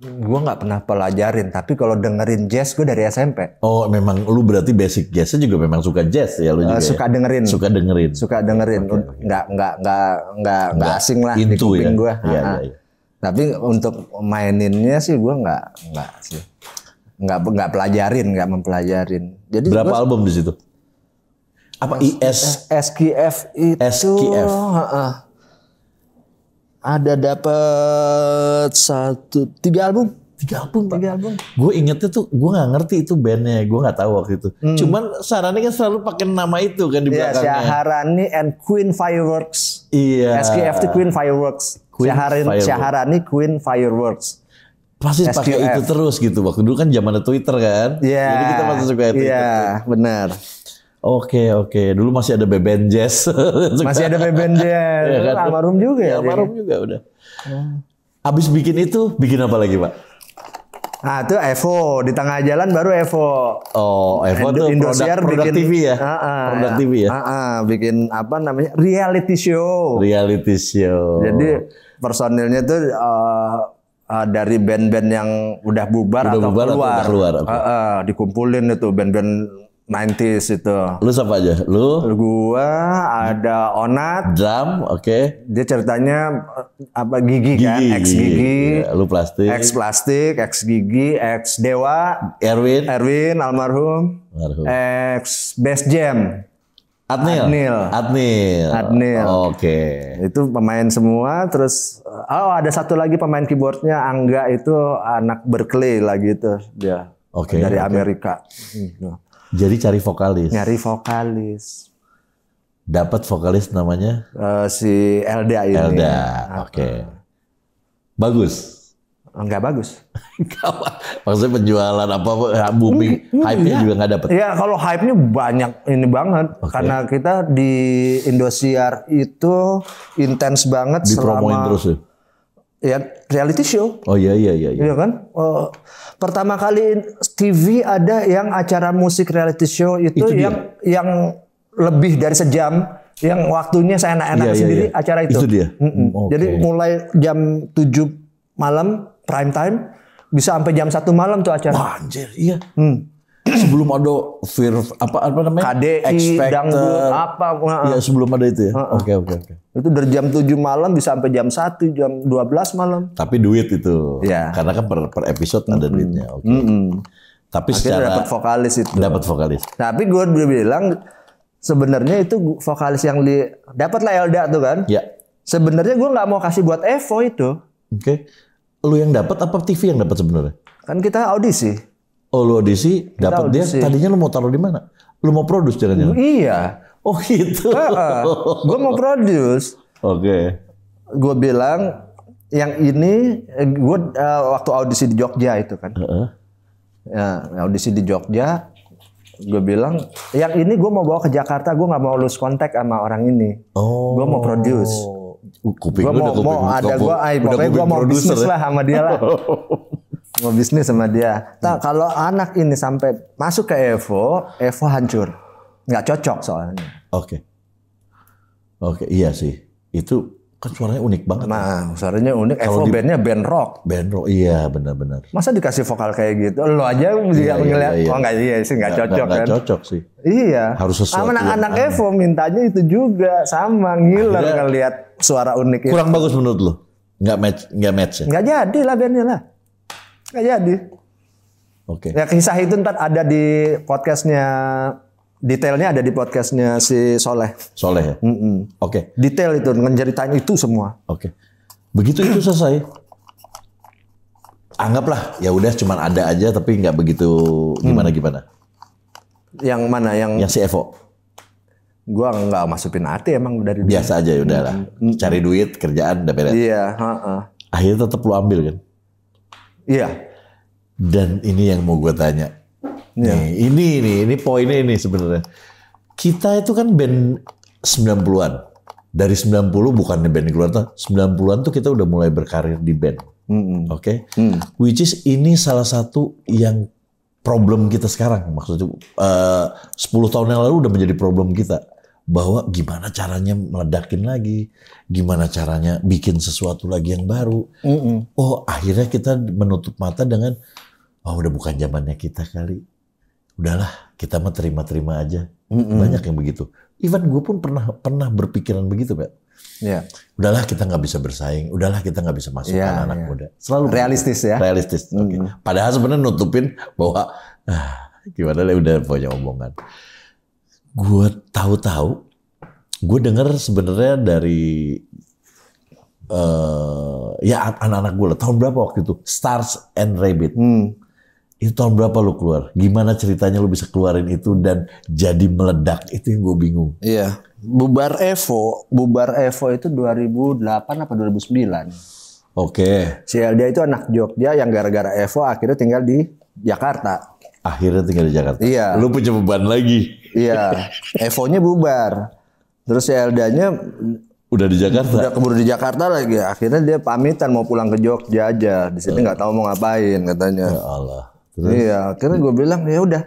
Speaker 1: gue nggak pernah pelajarin, tapi kalau dengerin jazz gue dari SMP.
Speaker 2: Oh, memang lu berarti basic jazznya juga memang suka jazz ya lu juga.
Speaker 1: Suka
Speaker 2: ya?
Speaker 1: dengerin.
Speaker 2: Suka dengerin.
Speaker 1: Okay. Nggak asing lah di kuping gue.
Speaker 2: Iya.
Speaker 1: Tapi untuk maininnya sih gue nggak sih. Nggak mempelajarin. Jadi
Speaker 2: berapa album di situ? Apa
Speaker 1: SKF itu ada dapat 3 album.
Speaker 2: 3 album. Gue ingetnya tuh, gue nggak ngerti itu bandnya, gue nggak tahu waktu itu. Cuman Syaharani kan selalu pakai nama itu kan di belakangnya.
Speaker 1: Syaharani and Queen Fireworks.
Speaker 2: Iya.
Speaker 1: SKF itu Queen Fireworks. Syaharani Queen Fireworks.
Speaker 2: Pasti pakai itu terus gitu. Waktu dulu kan zaman Twitter kan.
Speaker 1: Iya.
Speaker 2: Jadi kita masih suka Twitter.
Speaker 1: Iya, benar.
Speaker 2: Oke. Dulu masih ada band jazz.
Speaker 1: Masih ada band jazz.
Speaker 2: Ya, kan?
Speaker 1: Almarhum juga ya.
Speaker 2: Almarhum juga udah. Abis bikin itu, bikin apa lagi Pak?
Speaker 1: Nah itu Evo. Di tengah jalan baru Evo.
Speaker 2: Oh Evo itu produk TV ya? Produk TV ya?
Speaker 1: Bikin apa namanya? Reality show.
Speaker 2: Jadi
Speaker 1: personilnya tuh dari band-band yang udah bubar atau keluar.
Speaker 2: Okay.
Speaker 1: Dikumpulin itu band-band 90s itu.
Speaker 2: Lu siapa aja? Lu
Speaker 1: Gua ada Onat,
Speaker 2: drum, oke.
Speaker 1: dia ceritanya apa Gigi kan, X Gigi,
Speaker 2: Ya, lu plastik.
Speaker 1: X Plastik, X Gigi, X Dewa, Erwin almarhum,
Speaker 2: Almarhum.
Speaker 1: X Best Jam.
Speaker 2: Adnil. Oke.
Speaker 1: Itu pemain semua. Terus ada satu lagi pemain keyboardnya Angga, itu anak Berkeley lagi itu dia.
Speaker 2: Oke.
Speaker 1: Dari Amerika. Gitu.
Speaker 2: Jadi cari vokalis.
Speaker 1: Nyari vokalis.
Speaker 2: Dapat vokalis namanya
Speaker 1: Si Elda ini.
Speaker 2: Oke. Bagus.
Speaker 1: Enggak bagus.
Speaker 2: Maksudnya penjualan apa booming, hype-nya juga nggak dapet.
Speaker 1: Ya kalau hype-nya banyak ini banget. Karena kita di Indosiar itu intens banget
Speaker 2: Dipromoin terus ya?
Speaker 1: Ya reality show.
Speaker 2: Oh iya.
Speaker 1: Iya kan? Pertama kali TV ada yang acara musik reality show itu yang lebih dari sejam, yang waktunya saya enak-enak sendiri acara itu.
Speaker 2: Itu dia.
Speaker 1: Jadi mulai jam 7 malam prime time bisa sampai jam 1 malam tuh acara.
Speaker 2: Wah, anjir, iya. Sebelum ada apa namanya?
Speaker 1: KDI, dangdut, apa.
Speaker 2: Iya, sebelum ada itu ya. Oke.
Speaker 1: Itu dari jam 7 malam bisa sampai jam 1, jam 12 malam.
Speaker 2: Tapi duit itu.
Speaker 1: Ya.
Speaker 2: Karena kan per episode ada duitnya. Oke. Tapi
Speaker 1: Akhirnya
Speaker 2: secara
Speaker 1: dapat vokalis itu.
Speaker 2: Dapat vokalis.
Speaker 1: Tapi gue bilang sebenarnya itu vokalis yang dapat lah Elda tuh kan.
Speaker 2: Ya.
Speaker 1: Sebenarnya gue nggak mau kasih buat Evo itu.
Speaker 2: Oke. Lu yang dapat apa TV yang dapat sebenarnya?
Speaker 1: Kan kita audisi.
Speaker 2: Oh, lu audisi dapat dia. Tadinya lu mau taruh di mana? Lu mau produce jangan-jangan?
Speaker 1: Iya.
Speaker 2: Oh gitu.
Speaker 1: Gue mau produce.
Speaker 2: Oke.
Speaker 1: Gue bilang yang ini gue waktu audisi di Jogja itu kan. Ya, audisi di Jogja. Gue bilang yang ini gue mau bawa ke Jakarta. Gue nggak mau lose kontak sama orang ini. Gue mau produce.
Speaker 2: Kuping
Speaker 1: gue mau bisnis lah sama dia lah. Mau bisnis sama dia. Nah, kalau anak ini sampai masuk ke Evo hancur. Nggak cocok soalnya.
Speaker 2: Oke, iya sih. Itu kan suaranya unik banget.
Speaker 1: Nah, suaranya unik. Evo bandnya band rock.
Speaker 2: Band rock, iya benar-benar.
Speaker 1: Masa dikasih vokal kayak gitu? Lo aja juga ngeliat, oh nggak sih, nggak cocok kan?
Speaker 2: Nggak cocok sih.
Speaker 1: Iya.
Speaker 2: Harus sesuatu.
Speaker 1: Anak-anak Evo mintanya itu juga sama, ngiler ngeliat suara unik itu.
Speaker 2: Kurang bagus menurut lo? Nggak match ya?
Speaker 1: Nggak jadi lah bandnya lah. Nggak jadi.
Speaker 2: Oke.
Speaker 1: Ya kisah itu ntar ada di podcastnya, detailnya ada di podcastnya si Soleh.
Speaker 2: Soleh ya? Oke.
Speaker 1: Detail itu, ngeceritain itu semua.
Speaker 2: Oke. Begitu itu selesai. Anggaplah ya udah cuman ada aja tapi nggak begitu gimana.
Speaker 1: Yang mana? Yang
Speaker 2: si Evo.
Speaker 1: Gua nggak masukin hati emang dari dulu.
Speaker 2: Biasa aja udahlah. Cari duit, kerjaan udah beres.
Speaker 1: Iya,
Speaker 2: Akhirnya tetap lu ambil kan?
Speaker 1: Iya.
Speaker 2: Dan ini yang mau gue tanya. Nih, ini poinnya ini sebenarnya. Kita itu kan band 90-an. Dari 90 bukan band di keluar, 90-an tuh kita udah mulai berkarir di band. Oke? Which is ini salah satu yang problem kita sekarang. Maksudnya 10 tahun yang lalu udah menjadi problem kita. Bahwa gimana caranya meledakin lagi. Gimana caranya bikin sesuatu lagi yang baru. Oh akhirnya kita menutup mata dengan, oh udah bukan zamannya kita kali. Udahlah kita mah terima-terima aja. Banyak yang begitu. Even gue pun pernah berpikiran begitu, Pak.
Speaker 1: Yeah.
Speaker 2: Udahlah kita nggak bisa bersaing. Udahlah kita nggak bisa masukkan anak muda. Selalu
Speaker 1: realistis begitu. Ya.
Speaker 2: Realistis. Okay. Padahal sebenarnya nutupin bahwa gimana lah udah punya omongan. Gue tahu-tahu, gue dengar sebenarnya dari ya anak-anak gue lah. Tahun berapa waktu itu? Stars and Rabbit. Itu tahun berapa lu keluar? Gimana ceritanya lu bisa keluarin itu dan jadi meledak? Itu yang gue bingung.
Speaker 1: Iya. Bubar Evo itu 2008 apa 2009.
Speaker 2: Oke.
Speaker 1: Si Elda itu anak Jogja yang gara-gara Evo akhirnya tinggal di Jakarta.
Speaker 2: Akhirnya tinggal di Jakarta.
Speaker 1: Iya.
Speaker 2: Lu punya beban lagi.
Speaker 1: Iya. Evo-nya bubar. Terus si Eldanya
Speaker 2: udah di Jakarta.
Speaker 1: Udah keburu di Jakarta lagi. Akhirnya dia pamitan mau pulang ke Jogja aja. Di sini nggak tahu mau ngapain katanya.
Speaker 2: Ya Allah. Terus?
Speaker 1: Iya. Akhirnya gue bilang ya udah.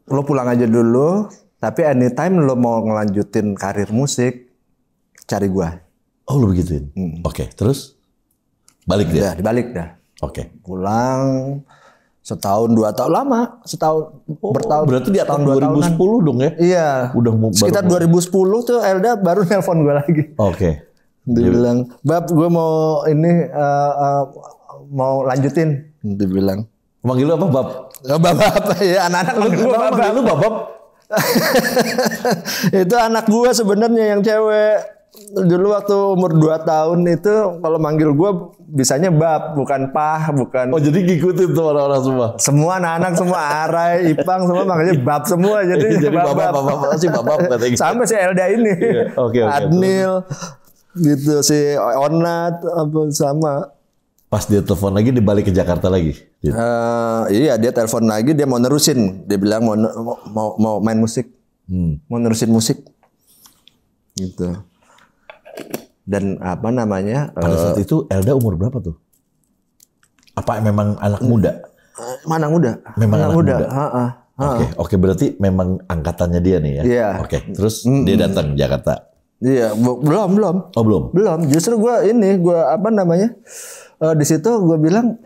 Speaker 1: Lo pulang aja dulu. Tapi anytime lo mau ngelanjutin karir musik, cari gue.
Speaker 2: Oh lo begituin. Oke. Terus balik dia.
Speaker 1: Dibalik dah.
Speaker 2: Oke.
Speaker 1: Pulang. Setahun 2 tahun lama, setahun bertahun.
Speaker 2: Berarti di atas
Speaker 1: tahun 2 tahunan.
Speaker 2: 2010 dong ya?
Speaker 1: Iya.
Speaker 2: Udah
Speaker 1: Sekitar 2010 tuh Elda baru nelpon gue lagi.
Speaker 2: Oke.
Speaker 1: Dia bilang, "Bab, gue mau ini mau lanjutin." Dia bilang.
Speaker 2: Manggil lu apa, Bab?
Speaker 1: Bab ya, anak-anak manggil gue Bab.
Speaker 2: Manggil lu Bab.
Speaker 1: Itu anak gue sebenarnya yang cewek. Dulu waktu umur 2 tahun itu kalau manggil gue bisanya Bab, bukan Pah, bukan.
Speaker 2: Oh, jadi ngikutin tuh orang-orang semua.
Speaker 1: Semua anak-anak semua Arai, Ipang semua manggilnya Bab semua. Jadi
Speaker 2: Bab si Bab katanya.
Speaker 1: Sampai si Elda ini.
Speaker 2: Oke.
Speaker 1: Adnil gitu, si Onat apa sama.
Speaker 2: Pas dia telepon lagi, dia balik ke Jakarta lagi.
Speaker 1: Iya, dia telepon lagi, dia mau nerusin. Dia bilang mau main musik. Mau nerusin musik. Gitu. Dan apa namanya?
Speaker 2: Pada saat itu Elda umur berapa tuh? Apa memang anak muda?
Speaker 1: Anak muda.
Speaker 2: Memang anak muda.
Speaker 1: Oke,
Speaker 2: berarti memang angkatannya dia nih ya.
Speaker 1: Iya.
Speaker 2: Oke, terus dia datang ke Jakarta.
Speaker 1: Iya, belum.
Speaker 2: Oh, belum.
Speaker 1: Belum. Justru gue apa namanya? Di situ gue bilang,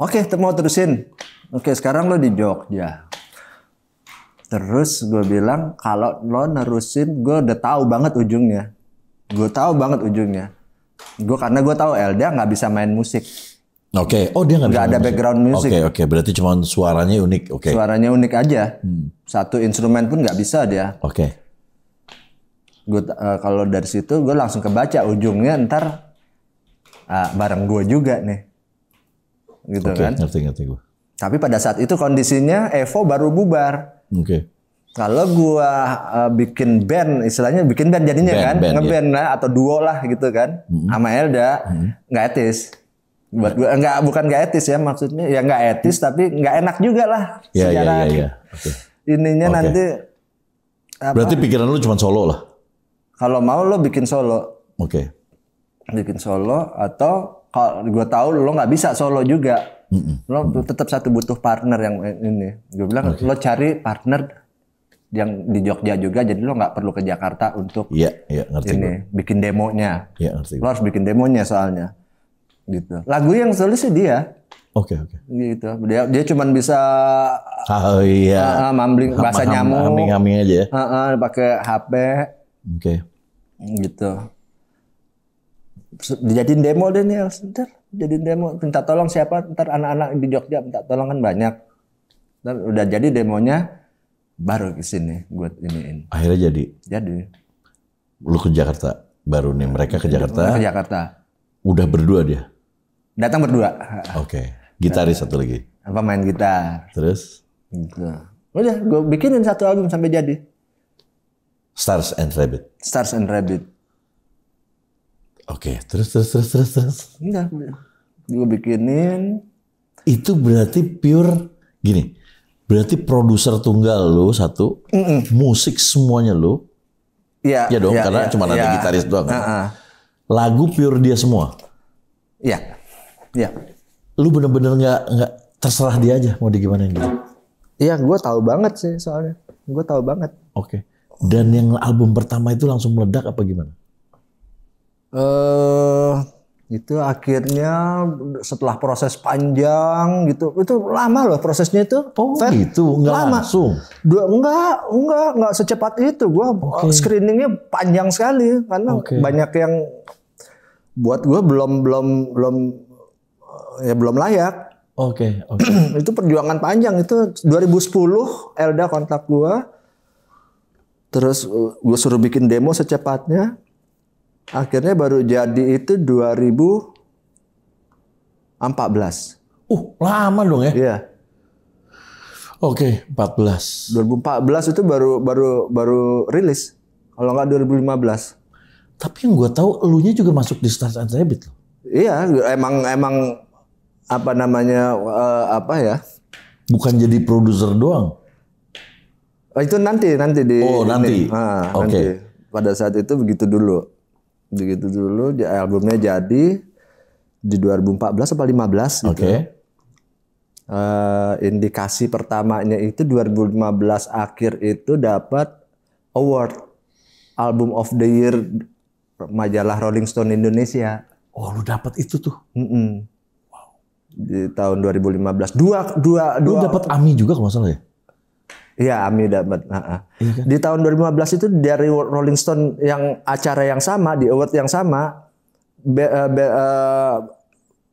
Speaker 1: oke, mau terusin. Oke, sekarang lo di Jogja. Terus gue bilang, kalau lo nerusin, gue udah tahu banget ujungnya. Karena gue tahu Elda nggak bisa main musik.
Speaker 2: Oke. Oh, dia nggak
Speaker 1: ada background musik.
Speaker 2: Oke. Berarti cuma suaranya unik. Oke.
Speaker 1: Suaranya unik aja. Satu instrumen pun nggak bisa dia.
Speaker 2: Oke.
Speaker 1: Kalau dari situ gue langsung kebaca ujungnya ntar bareng gue juga nih. Gitu kan.
Speaker 2: Ngerti gue.
Speaker 1: Tapi pada saat itu kondisinya Evo baru bubar.
Speaker 2: Oke.
Speaker 1: Kalau gua bikin band, istilahnya bikin band jadinya ngeband lah atau duo lah gitu kan, sama Elda, nggak etis. Buat gua bukan nggak etis ya, maksudnya ya nggak etis tapi nggak enak juga lah.
Speaker 2: Iya.
Speaker 1: Okay. Ininya nanti.
Speaker 2: Berarti pikiran lu cuma solo lah.
Speaker 1: Kalau mau lo bikin solo.
Speaker 2: Oke.
Speaker 1: Bikin solo atau kalau gua tahu lo nggak bisa solo juga. Lo tetap butuh partner yang ini. Gue bilang lo cari partner yang di Jogja juga, jadi lo nggak perlu ke Jakarta untuk
Speaker 2: ngerti
Speaker 1: ini bikin demonya.
Speaker 2: Iya, ngerti.
Speaker 1: Lo harus bikin demonya soalnya. Gitu. Lagu yang tulis sih dia.
Speaker 2: Oke.
Speaker 1: Gitu. Dia cuman bisa mambling bahasa nyamuk.
Speaker 2: Humming aja ya.
Speaker 1: Pakai HP.
Speaker 2: Oke.
Speaker 1: Gitu. Dijadiin demo deh nih, ntar jadiin demo, minta tolong siapa, ntar anak-anak di Jogja minta tolong kan banyak. Dan udah jadi demonya, baru kesini buat iniin.
Speaker 2: Akhirnya
Speaker 1: jadi.
Speaker 2: Lu ke Jakarta baru nih, mereka ke Jakarta.
Speaker 1: Ke Jakarta.
Speaker 2: Udah berdua dia.
Speaker 1: Datang berdua.
Speaker 2: Oke. Gitaris satu lagi.
Speaker 1: Apa main gitar.
Speaker 2: Terus?
Speaker 1: Gitu. Udah, gue bikinin satu album sampai jadi.
Speaker 2: Stars and Rabbit. Oke, terus.
Speaker 1: Enggak, gue bikinin.
Speaker 2: Itu berarti pure gini. Berarti produser tunggal lu satu, musik semuanya lu.
Speaker 1: Iya.
Speaker 2: Ya dong, karena cuma ada gitaris doang. Lagu pure dia semua.
Speaker 1: Iya.
Speaker 2: Lu bener-bener nggak terserah dia aja mau digimanain gitu.
Speaker 1: Iya, gue tahu banget sih soalnya. Gue tahu banget.
Speaker 2: Oke. Dan yang album pertama itu langsung meledak apa gimana?
Speaker 1: Itu akhirnya setelah proses panjang gitu, itu lama loh prosesnya itu.
Speaker 2: Oh gitu, nggak lama. Langsung?
Speaker 1: Enggak secepat itu. Gua screeningnya panjang sekali karena banyak yang buat gue belum layak.
Speaker 2: Oke.
Speaker 1: Itu perjuangan panjang itu. 2010 Elda kontak gue, terus gue suruh bikin demo secepatnya. Akhirnya baru jadi itu 2014.
Speaker 2: Lama dong ya?
Speaker 1: Iya.
Speaker 2: Oke, 14.
Speaker 1: 2014 itu baru rilis. Kalau nggak 2015.
Speaker 2: Tapi yang gue tahu elunya juga masuk di Stars and Rabbit loh.
Speaker 1: Iya, emang apa namanya apa ya?
Speaker 2: Bukan jadi produser doang.
Speaker 1: Itu nanti di.
Speaker 2: Oh, nanti.
Speaker 1: Nanti. Pada saat itu begitu dulu albumnya jadi di 2014 atau 15 gitu.
Speaker 2: Oke.
Speaker 1: Indikasi pertamanya itu 2015 akhir itu dapat award Album of the Year majalah Rolling Stone Indonesia.
Speaker 2: Oh, lu dapat itu tuh?
Speaker 1: Wow. Di tahun 2015.
Speaker 2: Lu dapat AMI juga kalau nggak salah ya?
Speaker 1: Iya, AMI dapat.
Speaker 2: Iya kan?
Speaker 1: Di tahun 2015 itu dari Rolling Stone yang acara yang sama, di award yang sama,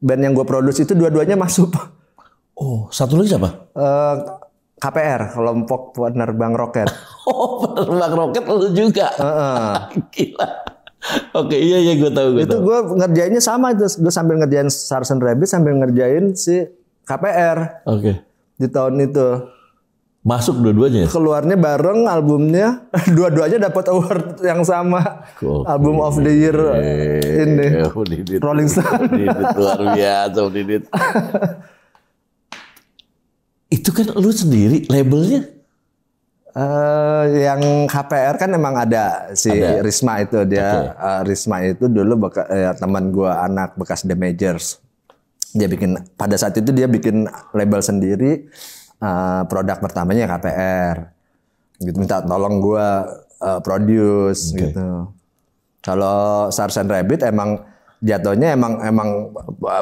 Speaker 1: band yang gue produce itu dua-duanya masuk.
Speaker 2: Oh, satu lagi siapa?
Speaker 1: KPR, kelompok penerbang roket.
Speaker 2: Oh, penerbang roket lu juga. Gila. Oke, iya gue tahu.
Speaker 1: Itu gue ngerjainnya sama itu. Gue sambil ngerjain Sarsen Rabbit sambil ngerjain si KPR.
Speaker 2: Oke.
Speaker 1: Di tahun itu.
Speaker 2: Masuk dua-duanya?
Speaker 1: Keluarnya bareng albumnya. Dua-duanya dapat award yang sama. Album of the Year ini. Rolling Stone.
Speaker 2: Didit luar biasa, Didit. Itu kan lu sendiri labelnya?
Speaker 1: Yang KPR kan emang ada si Risma itu dia. Risma itu dulu teman gue, anak bekas The Majors. Dia bikin pada saat itu dia bikin label sendiri. Produk pertamanya KPR. Gitu, minta tolong gue produce gitu. Kalau Sarsen Rabbit emang jatuhnya emang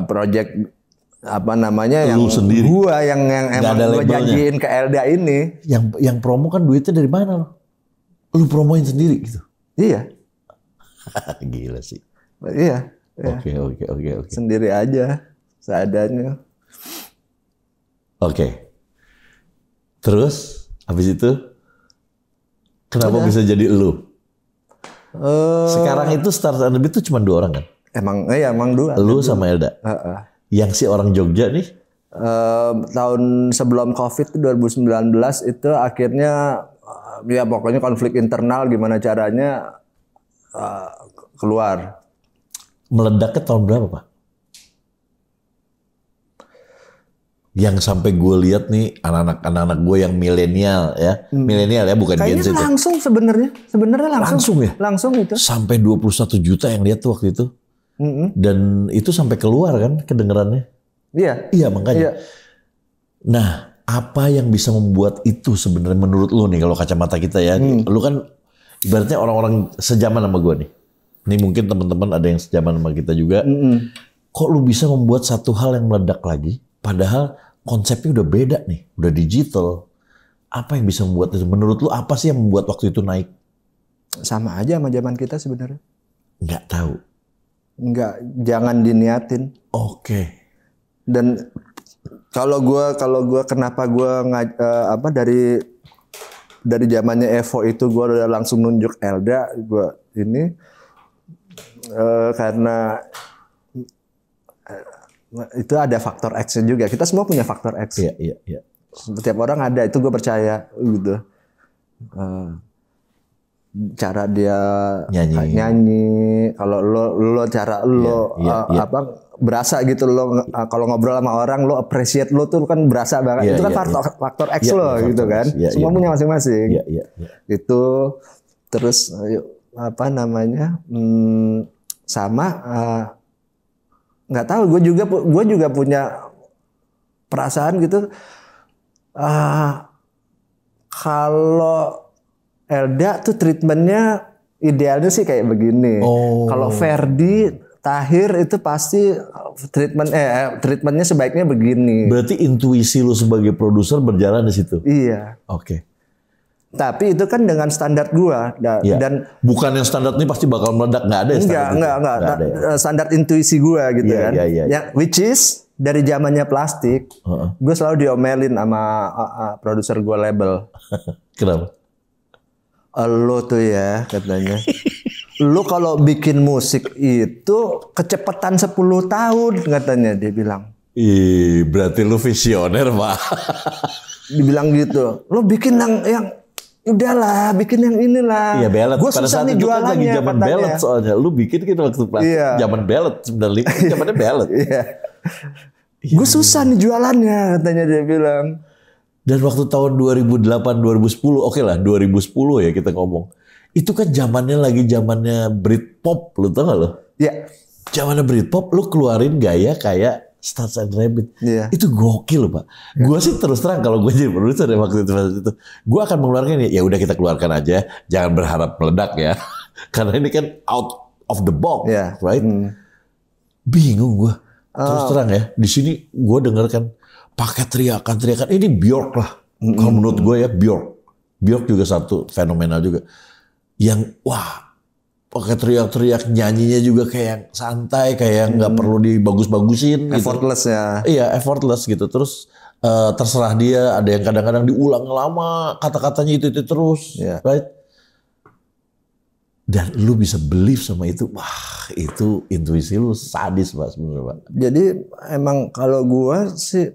Speaker 1: project apa namanya yang
Speaker 2: sendiri.
Speaker 1: Gua yang emang gua janjiin ke Elda ini.
Speaker 2: Yang promo kan duitnya dari mana lo? Lu promoin sendiri gitu.
Speaker 1: Iya.
Speaker 2: Gila sih.
Speaker 1: Iya.
Speaker 2: Oke.
Speaker 1: Sendiri aja seadanya.
Speaker 2: Oke. Terus habis itu kenapa bisa jadi lu? Sekarang itu Stars and Rabbit itu cuma 2 orang kan?
Speaker 1: Emang 2.
Speaker 2: Lu sama Elda. Yang si orang Jogja nih?
Speaker 1: Tahun sebelum COVID 2019 itu akhirnya ya pokoknya konflik internal gimana caranya keluar.
Speaker 2: Meledaknya tahun berapa, Pak? Yang sampai gue lihat nih anak-anak gue yang milenial ya. Milenial ya, bukan Gen Z.
Speaker 1: Kayaknya langsung sebenarnya.
Speaker 2: Langsung ya?
Speaker 1: Langsung itu.
Speaker 2: Sampai 21 juta yang lihat tuh waktu itu. Dan itu sampai keluar kan kedengerannya. Iya makanya. Iya. Nah, apa yang bisa membuat itu sebenarnya menurut lu nih kalau kacamata kita ya? Lu kan ibaratnya orang-orang sejaman sama gue nih. Ini mungkin teman-teman ada yang sejaman sama kita juga. Kok lu bisa membuat satu hal yang meledak lagi? Padahal konsepnya udah beda nih, udah digital. Apa yang bisa membuat itu? Menurut lu apa sih yang membuat waktu itu naik?
Speaker 1: Sama aja sama zaman kita sebenarnya.
Speaker 2: Nggak tahu.
Speaker 1: Enggak, jangan diniatin.
Speaker 2: Oke.
Speaker 1: Dan kalau gua kenapa gua dari zamannya Evo itu gua udah langsung nunjuk Elda, gua ini karena itu ada faktor X juga. Kita semua punya faktor X.
Speaker 2: Iya.
Speaker 1: Setiap orang ada, itu gue percaya gitu. Cara dia nyanyi, kalau lo cara lo berasa gitu, lo kalau ngobrol sama orang lo appreciate, lo tuh kan berasa banget. Itu kan faktor X lo gitu kan. Semua punya masing-masing. Itu terus apa namanya? Sama nggak tahu, gue juga punya perasaan gitu. Kalau Elda tuh treatmentnya idealnya sih kayak begini. Kalau Ferdi, Tahir itu pasti treatmentnya sebaiknya begini.
Speaker 2: Berarti intuisi lu sebagai produser berjalan di situ.
Speaker 1: Iya.
Speaker 2: Oke.
Speaker 1: Tapi itu kan dengan standar gua dan
Speaker 2: bukan yang standar ini pasti bakal meledak, nggak ada.
Speaker 1: Enggak. Standar intuisi gua gitu kan. Yang which is dari zamannya Plastik, gue selalu diomelin sama produser gua label.
Speaker 2: Kenapa?
Speaker 1: Lo tuh ya katanya. Lo kalau bikin musik itu kecepatan 10 tahun katanya, dia bilang.
Speaker 2: Berarti lu visioner, Pak.
Speaker 1: Dibilang gitu. Lo bikin yang udahlah, bikin yang inilah.
Speaker 2: Iya, Bellet.
Speaker 1: Gue susah nih jualannya.
Speaker 2: Lagi zaman Bellet soalnya. Lu bikin gitu waktu Plastik. Zaman Bellet 95, zamannya Bellet.
Speaker 1: Gue susah nih jualannya katanya, dia bilang.
Speaker 2: Dan waktu tahun 2008-2010, oke lah 2010 ya kita ngomong. Itu kan zamannya Britpop, lu tau gak lo?
Speaker 1: Iya.
Speaker 2: Zamannya Britpop, lu keluarin gaya kayak Stars and Rabbit.
Speaker 1: Iya.
Speaker 2: Itu gokil, Pak. Gue sih terus terang kalau gue jadi produser waktu itu, gue akan mengeluarkan ya udah kita keluarkan aja, jangan berharap meledak ya. Karena ini kan out of the box, right? Bingung gue. Terus terang ya, di sini gue denger kan pakai teriakan-teriakan. Ini Bjork lah. Kalau menurut gue ya Bjork. Bjork juga satu fenomenal juga. Yang wah pakai teriak-teriak, nyanyinya juga kayak yang santai, kayak yang nggak perlu dibagus-bagusin.
Speaker 1: Effortless
Speaker 2: gitu.
Speaker 1: ya.
Speaker 2: Iya, effortless gitu. Terus terserah dia. Ada yang kadang-kadang diulang lama, kata-katanya itu terus, right? Dan lu bisa believe sama itu, wah itu intuisi lu sadis Pak sebenarnya Pak.
Speaker 1: Jadi emang kalau gua sih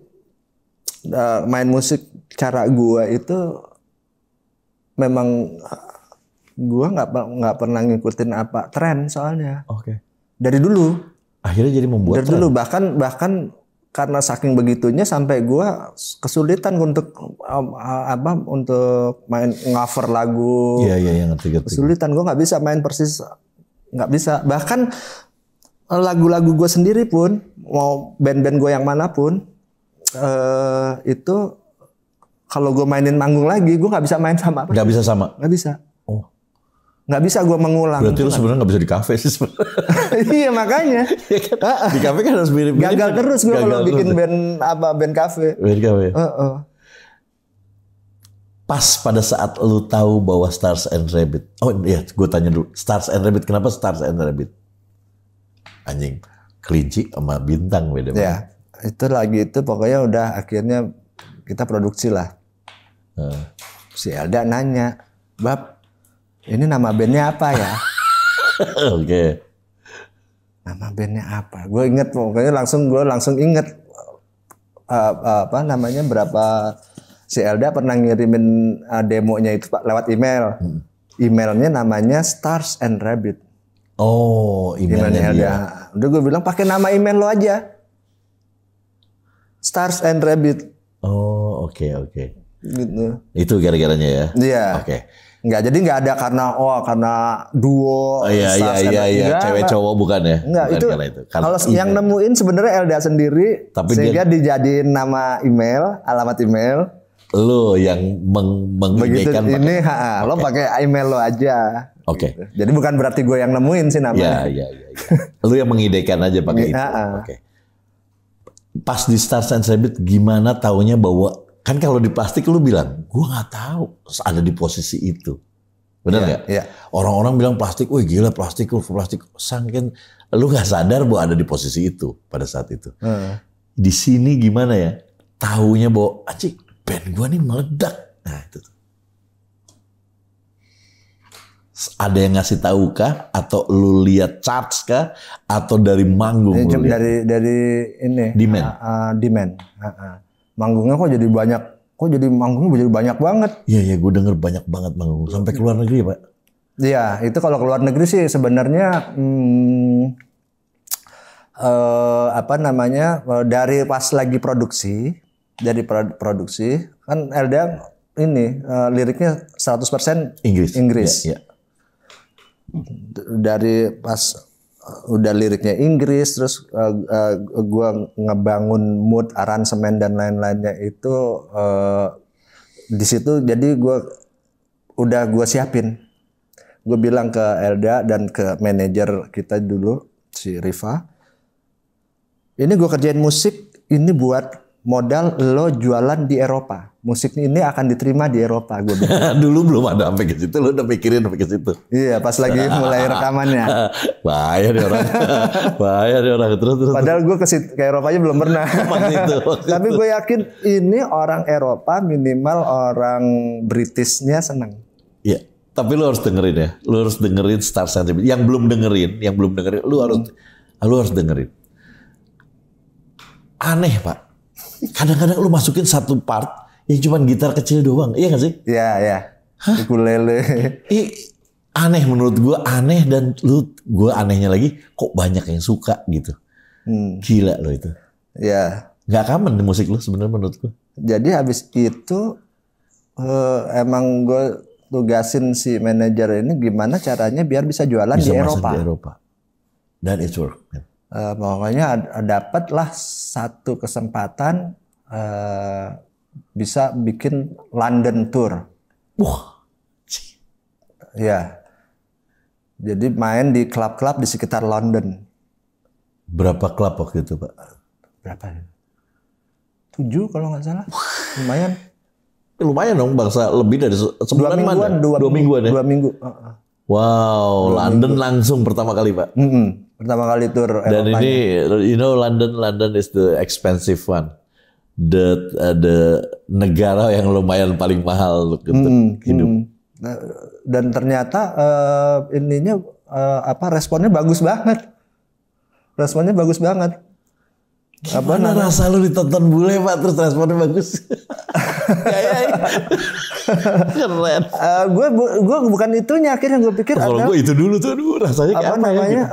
Speaker 1: main musik cara gua itu memang gua nggak pernah ngikutin apa tren soalnya.
Speaker 2: Oke.
Speaker 1: Dari dulu.
Speaker 2: Akhirnya jadi membuat
Speaker 1: dari dulu bahkan karena saking begitunya sampai gua kesulitan untuk untuk main cover lagu.
Speaker 2: Iya ngerti.
Speaker 1: Kesulitan, gua nggak bisa main persis, nggak bisa. Bahkan lagu-lagu gua sendiri pun, mau band-band gua yang manapun, itu kalau gua mainin manggung lagi, gua nggak bisa main sama.
Speaker 2: Nggak bisa sama.
Speaker 1: Nggak bisa.
Speaker 2: Oh.
Speaker 1: Nggak bisa gue mengulang.
Speaker 2: Berarti lu sebenarnya nggak bisa di kafe sih sebenarnya.
Speaker 1: Iya makanya.
Speaker 2: Di kafe kan harus mirip-mirip.
Speaker 1: Gagal terus gue kalau bikin band kafe.
Speaker 2: Band kafe. Pas pada saat lu tahu bahwa Stars and Rabbit. Oh iya, gue tanya dulu. Stars and Rabbit, kenapa Stars and Rabbit? Anjing, kelinci sama bintang beda.
Speaker 1: Ya, itu lagi itu pokoknya udah akhirnya kita produksi lah. Si Elda nanya, Bab, ini nama bandnya apa ya?
Speaker 2: Oke.
Speaker 1: Nama bandnya apa? Gue inget pokoknya gue langsung inget apa namanya berapa si Elda pernah ngirimin demonya itu Pak lewat email. Emailnya namanya Stars and Rabbit.
Speaker 2: Oh, emailnya dia.
Speaker 1: Udah gue bilang pakai nama email lo aja. Stars and Rabbit.
Speaker 2: Oh, oke.
Speaker 1: Gitu.
Speaker 2: Itu gara-garanya ya?
Speaker 1: Iya.
Speaker 2: Oke.
Speaker 1: Enggak, jadi enggak ada karena duo.
Speaker 2: Oh, iya. Cewek cowok bukan ya?
Speaker 1: Enggak,
Speaker 2: bukan
Speaker 1: itu kalau yang nemuin sebenarnya Elda sendiri. Tapi sehingga dijadiin nama email, alamat email.
Speaker 2: Lo yang mengidekan.
Speaker 1: Begitu ini, lo pakai email lo aja.
Speaker 2: Oke.
Speaker 1: Gitu. Jadi bukan berarti gue yang nemuin sih namanya.
Speaker 2: Iya. Lo yang mengidekan aja pakai itu. Oke. Pas di Stars and Rabbit gimana taunya bahwa kan kalau di plastik lu bilang, gue nggak tahu ada di posisi itu, benar nggak?
Speaker 1: Iya.
Speaker 2: Orang-orang bilang plastik, wah gila plastik, sangkin lu nggak sadar bahwa ada di posisi itu pada saat itu. Di sini gimana ya? Taunya bahwa, acik band gue nih meledak. Nah itu tuh. Ada yang ngasih tahu kah? Atau lu lihat charts kah? Atau dari manggung?
Speaker 1: Dari ini. Demand. Manggungnya kok jadi banyak, manggungnya jadi banyak banget.
Speaker 2: Iya, gue denger banyak banget manggung. Sampai ke luar negeri Pak?
Speaker 1: Iya, itu kalau ke luar negeri sih sebenarnya apa namanya, dari pas lagi produksi, kan Elda ini liriknya 100% Inggris.
Speaker 2: Ya.
Speaker 1: Dari pas udah liriknya Inggris, terus gua ngebangun mood, aransemen dan lain-lainnya itu di situ. Jadi gua siapin. Gue bilang ke Elda dan ke manajer kita dulu si Riva, ini gue kerjain musik ini buat modal lo jualan di Eropa. Musik ini akan diterima di Eropa, gue bilang.
Speaker 2: Dulu belum ada sampai ke situ, lo udah mikirin sampai ke situ.
Speaker 1: Iya, pas lagi mulai rekamannya.
Speaker 2: Bahaya nih orang. Terus.
Speaker 1: Padahal gue ke Eropanya belum pernah. Tapi gue yakin ini orang Eropa minimal orang Britishnya senang.
Speaker 2: Iya, tapi lo harus dengerin ya. Lo harus dengerin Stars and Rabbit. Yang belum dengerin, lo harus dengerin. Aneh Pak. Kadang-kadang lu masukin satu part yang cuma gitar kecil doang, iya gak sih?
Speaker 1: Iya. Ukulele.
Speaker 2: Aneh menurut gue, aneh dan gue anehnya lagi, kok banyak yang suka gitu. Gila lo itu.
Speaker 1: Iya.
Speaker 2: Gak common di musik lu sebenarnya menurut gue.
Speaker 1: Jadi habis itu emang gue tugasin si manajer ini gimana caranya biar bisa jualan
Speaker 2: bisa
Speaker 1: di Eropa.
Speaker 2: Di Eropa. Dan it's work.
Speaker 1: Pokoknya dapatlah satu kesempatan bisa bikin London tour.
Speaker 2: Wah.
Speaker 1: Ya. Jadi main di klub-klub di sekitar London.
Speaker 2: Berapa klub waktu itu, Pak?
Speaker 1: Berapa ya? 7 kalau nggak salah. Lumayan.
Speaker 2: Lumayan dong, bangsa lebih dari sebulan mana? 2 mingguan ya?
Speaker 1: 2 minggu.
Speaker 2: Wow, London langsung pertama kali, Pak.
Speaker 1: Pertama kali tur
Speaker 2: Dan
Speaker 1: Eropanya.
Speaker 2: ini, London is the expensive one. The negara yang lumayan paling mahal untuk hidup.
Speaker 1: Dan ternyata responnya bagus banget. Responnya bagus banget.
Speaker 2: Gimana rasa lu ditonton bule, Pak, terus responnya bagus? Keren.
Speaker 1: Gue bukan itunya, akhirnya gue pikir
Speaker 2: kalau gue itu dulu tuh, rasanya kayak apa
Speaker 1: namanya?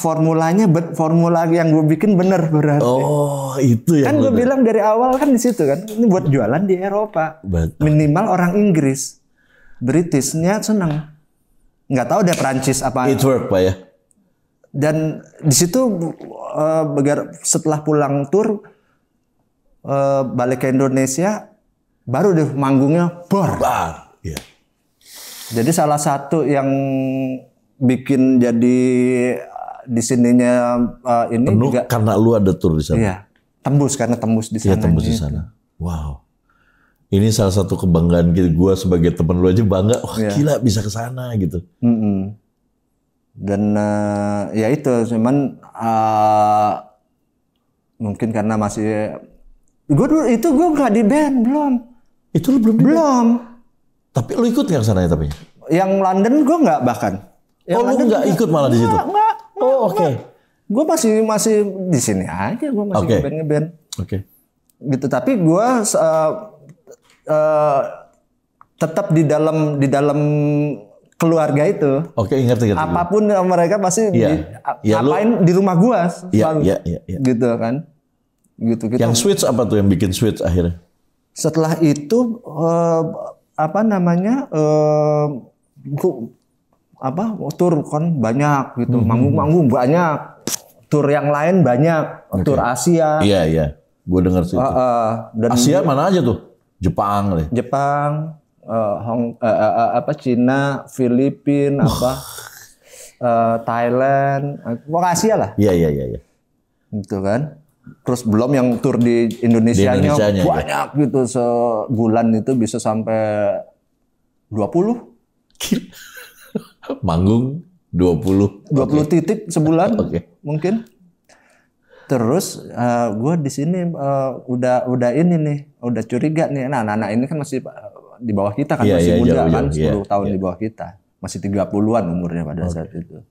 Speaker 1: Formula yang gue bikin bener berarti.
Speaker 2: Oh, itu ya.
Speaker 1: Kan gue bilang dari awal kan di situ kan, ini buat jualan di Eropa.
Speaker 2: Betul.
Speaker 1: Minimal orang Inggris, Britishnya seneng. Nggak tahu deh Prancis apa.
Speaker 2: It work, Pak ya.
Speaker 1: Dan di situ setelah pulang tur balik ke Indonesia, baru deh manggungnya bor.
Speaker 2: Iya.
Speaker 1: Jadi salah satu yang bikin jadi di sininya ini
Speaker 2: penuh
Speaker 1: juga
Speaker 2: karena lu ada tur di sana.
Speaker 1: Iya, karena tembus di sana.
Speaker 2: Iya, tembus di sana. Wow. Ini salah satu kebanggaan gue sebagai teman lu aja bangga. Wah, gila bisa ke sana gitu.
Speaker 1: Dan ya itu cuman mungkin karena masih gue nggak di band belum.
Speaker 2: Itu lu belum. Tapi lu ikut nggak ke sana ya tapi?
Speaker 1: Yang London gue nggak bahkan. Yang
Speaker 2: lu nggak ikut malah di situ?
Speaker 1: Nggak.
Speaker 2: Oke.
Speaker 1: Gue masih di sini aja. Gue masih ngeband.
Speaker 2: Oke.
Speaker 1: Gitu, tapi gue tetap di dalam keluarga itu.
Speaker 2: Oke, ngerti.
Speaker 1: Apapun mereka pasti ngapain di rumah gue selalu.
Speaker 2: Iya.
Speaker 1: Gitu kan. Gitu.
Speaker 2: Yang switch apa tuh yang bikin switch akhirnya?
Speaker 1: Setelah itu tur kan banyak gitu, manggung banyak, tur yang lain banyak, tur Asia.
Speaker 2: Iya, gue dengar sih. Dan Asia mana aja tuh? Jepang, Cina, Filipina, Thailand, pokoknya Asia lah. Iya.
Speaker 1: Gitu kan. Terus belum yang tur di Indonesianya banyak gitu, sebulan itu bisa sampai 20.
Speaker 2: Manggung 20
Speaker 1: titik sebulan mungkin. Terus gue di sini udah curiga nih. Nah, anak-anak ini kan masih di bawah kita kan, masih muda kan, 10 tahun di bawah kita. Masih 30-an umurnya pada saat itu.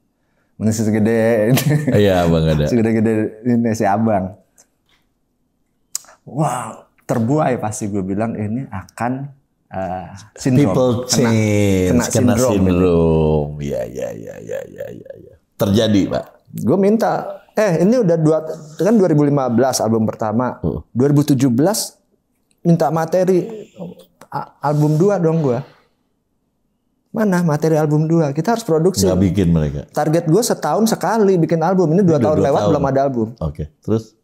Speaker 1: Masih segede ini.
Speaker 2: Iya, Bang ada.
Speaker 1: Segede-gede ini si Abang. Wah, terbuai pasti gue bilang ini akan sindrom.
Speaker 2: People change, kena sindrom. Iya. Terjadi, Pak.
Speaker 1: Gue minta, ini udah 2015 album pertama. 2017 minta materi album 2 dong gue. Mana materi album 2? Kita harus produksi.
Speaker 2: Nggak bikin mereka.
Speaker 1: Target gue setahun sekali bikin album. Ini 2 tahun lewat belum ada album.
Speaker 2: Oke, terus?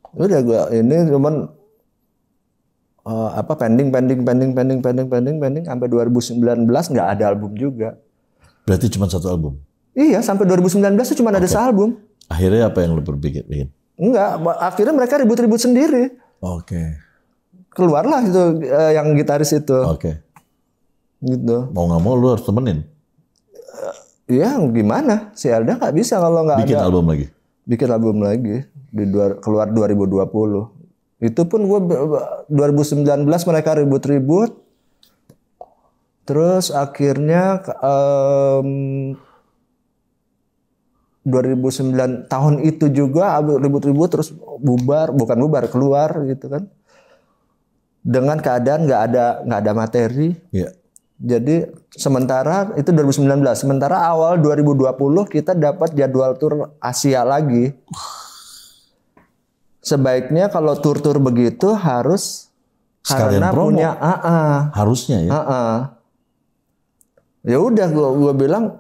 Speaker 1: Udah gue ini cuman pending sampai 2019 nggak ada album juga.
Speaker 2: Berarti cuma 1 album?
Speaker 1: Iya, sampai 2019 itu cuma ada album.
Speaker 2: Akhirnya apa yang lo berpikir?
Speaker 1: Enggak, akhirnya mereka ribut-ribut sendiri.
Speaker 2: Oke.
Speaker 1: Keluarlah itu yang gitaris itu.
Speaker 2: Oke.
Speaker 1: Gitu.
Speaker 2: Mau nggak mau lu harus temenin.
Speaker 1: Iya, gimana? Si Elda nggak bisa kalau nggak ada.
Speaker 2: Bikin album lagi.
Speaker 1: Bikin album lagi keluar 2020. Itu pun gue 2019 mereka ribut-ribut. Terus akhirnya 2009 tahun itu juga ribut-ribut terus keluar gitu kan. Dengan keadaan nggak ada materi.
Speaker 2: Iya.
Speaker 1: Jadi sementara itu 2019, sementara awal 2020 kita dapat jadwal tur Asia lagi. Sebaiknya kalau tur-tur begitu harus
Speaker 2: sekalian
Speaker 1: karena
Speaker 2: promo.
Speaker 1: Punya
Speaker 2: harusnya ya.
Speaker 1: Ya udah gue bilang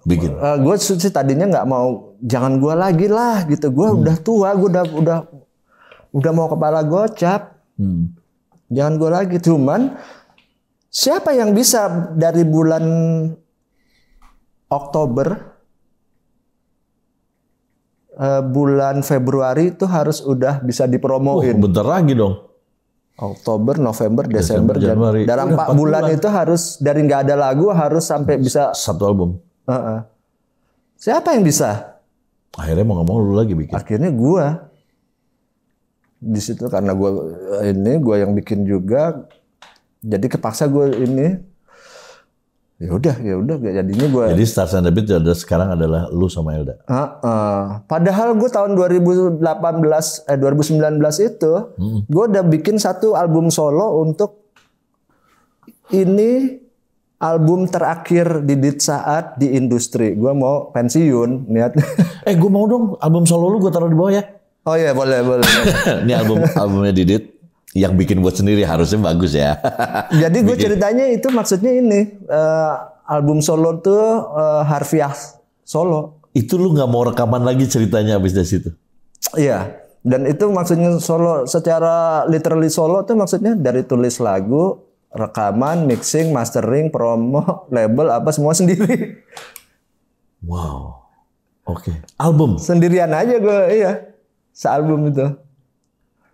Speaker 2: bikin.
Speaker 1: Gue sih tadinya nggak mau, jangan gue lagi lah gitu. Gue udah tua, gue udah mau kepala gocap. Jangan gue lagi. Cuman siapa yang bisa dari bulan Oktober bulan Februari itu harus udah bisa dipromoin.
Speaker 2: Bentar lagi dong.
Speaker 1: Oktober, November, Desember,
Speaker 2: Januari.
Speaker 1: Dalam 4 bulan itu harus dari nggak ada lagu harus sampai bisa
Speaker 2: 1 album.
Speaker 1: Siapa yang bisa?
Speaker 2: Akhirnya mau nggak mau lu lagi bikin.
Speaker 1: Akhirnya gua di situ karena gua yang bikin juga, jadi kepaksa gua ini. Ya udah jadinya gua.
Speaker 2: Jadi Stars and Rabbit sekarang adalah lu sama Elda.
Speaker 1: Padahal gua tahun 2019 itu gua udah bikin 1 album solo untuk ini. Album terakhir Didit saat di industri. Gua mau pensiun, niat.
Speaker 2: Gue mau dong album solo lu gue taruh di bawah ya.
Speaker 1: Oh iya, boleh.
Speaker 2: Ini albumnya Didit yang bikin buat sendiri, harusnya bagus ya.
Speaker 1: Jadi gue ceritanya itu maksudnya ini album solo tuh harfiah solo.
Speaker 2: Itu lu nggak mau rekaman lagi ceritanya abis dari situ?
Speaker 1: Iya. Dan itu maksudnya solo secara literally solo tuh maksudnya dari tulis lagu, rekaman, mixing, mastering, promo, label apa semua sendiri.
Speaker 2: Wow. Oke. Album
Speaker 1: sendirian aja gue, iya. Sealbum itu.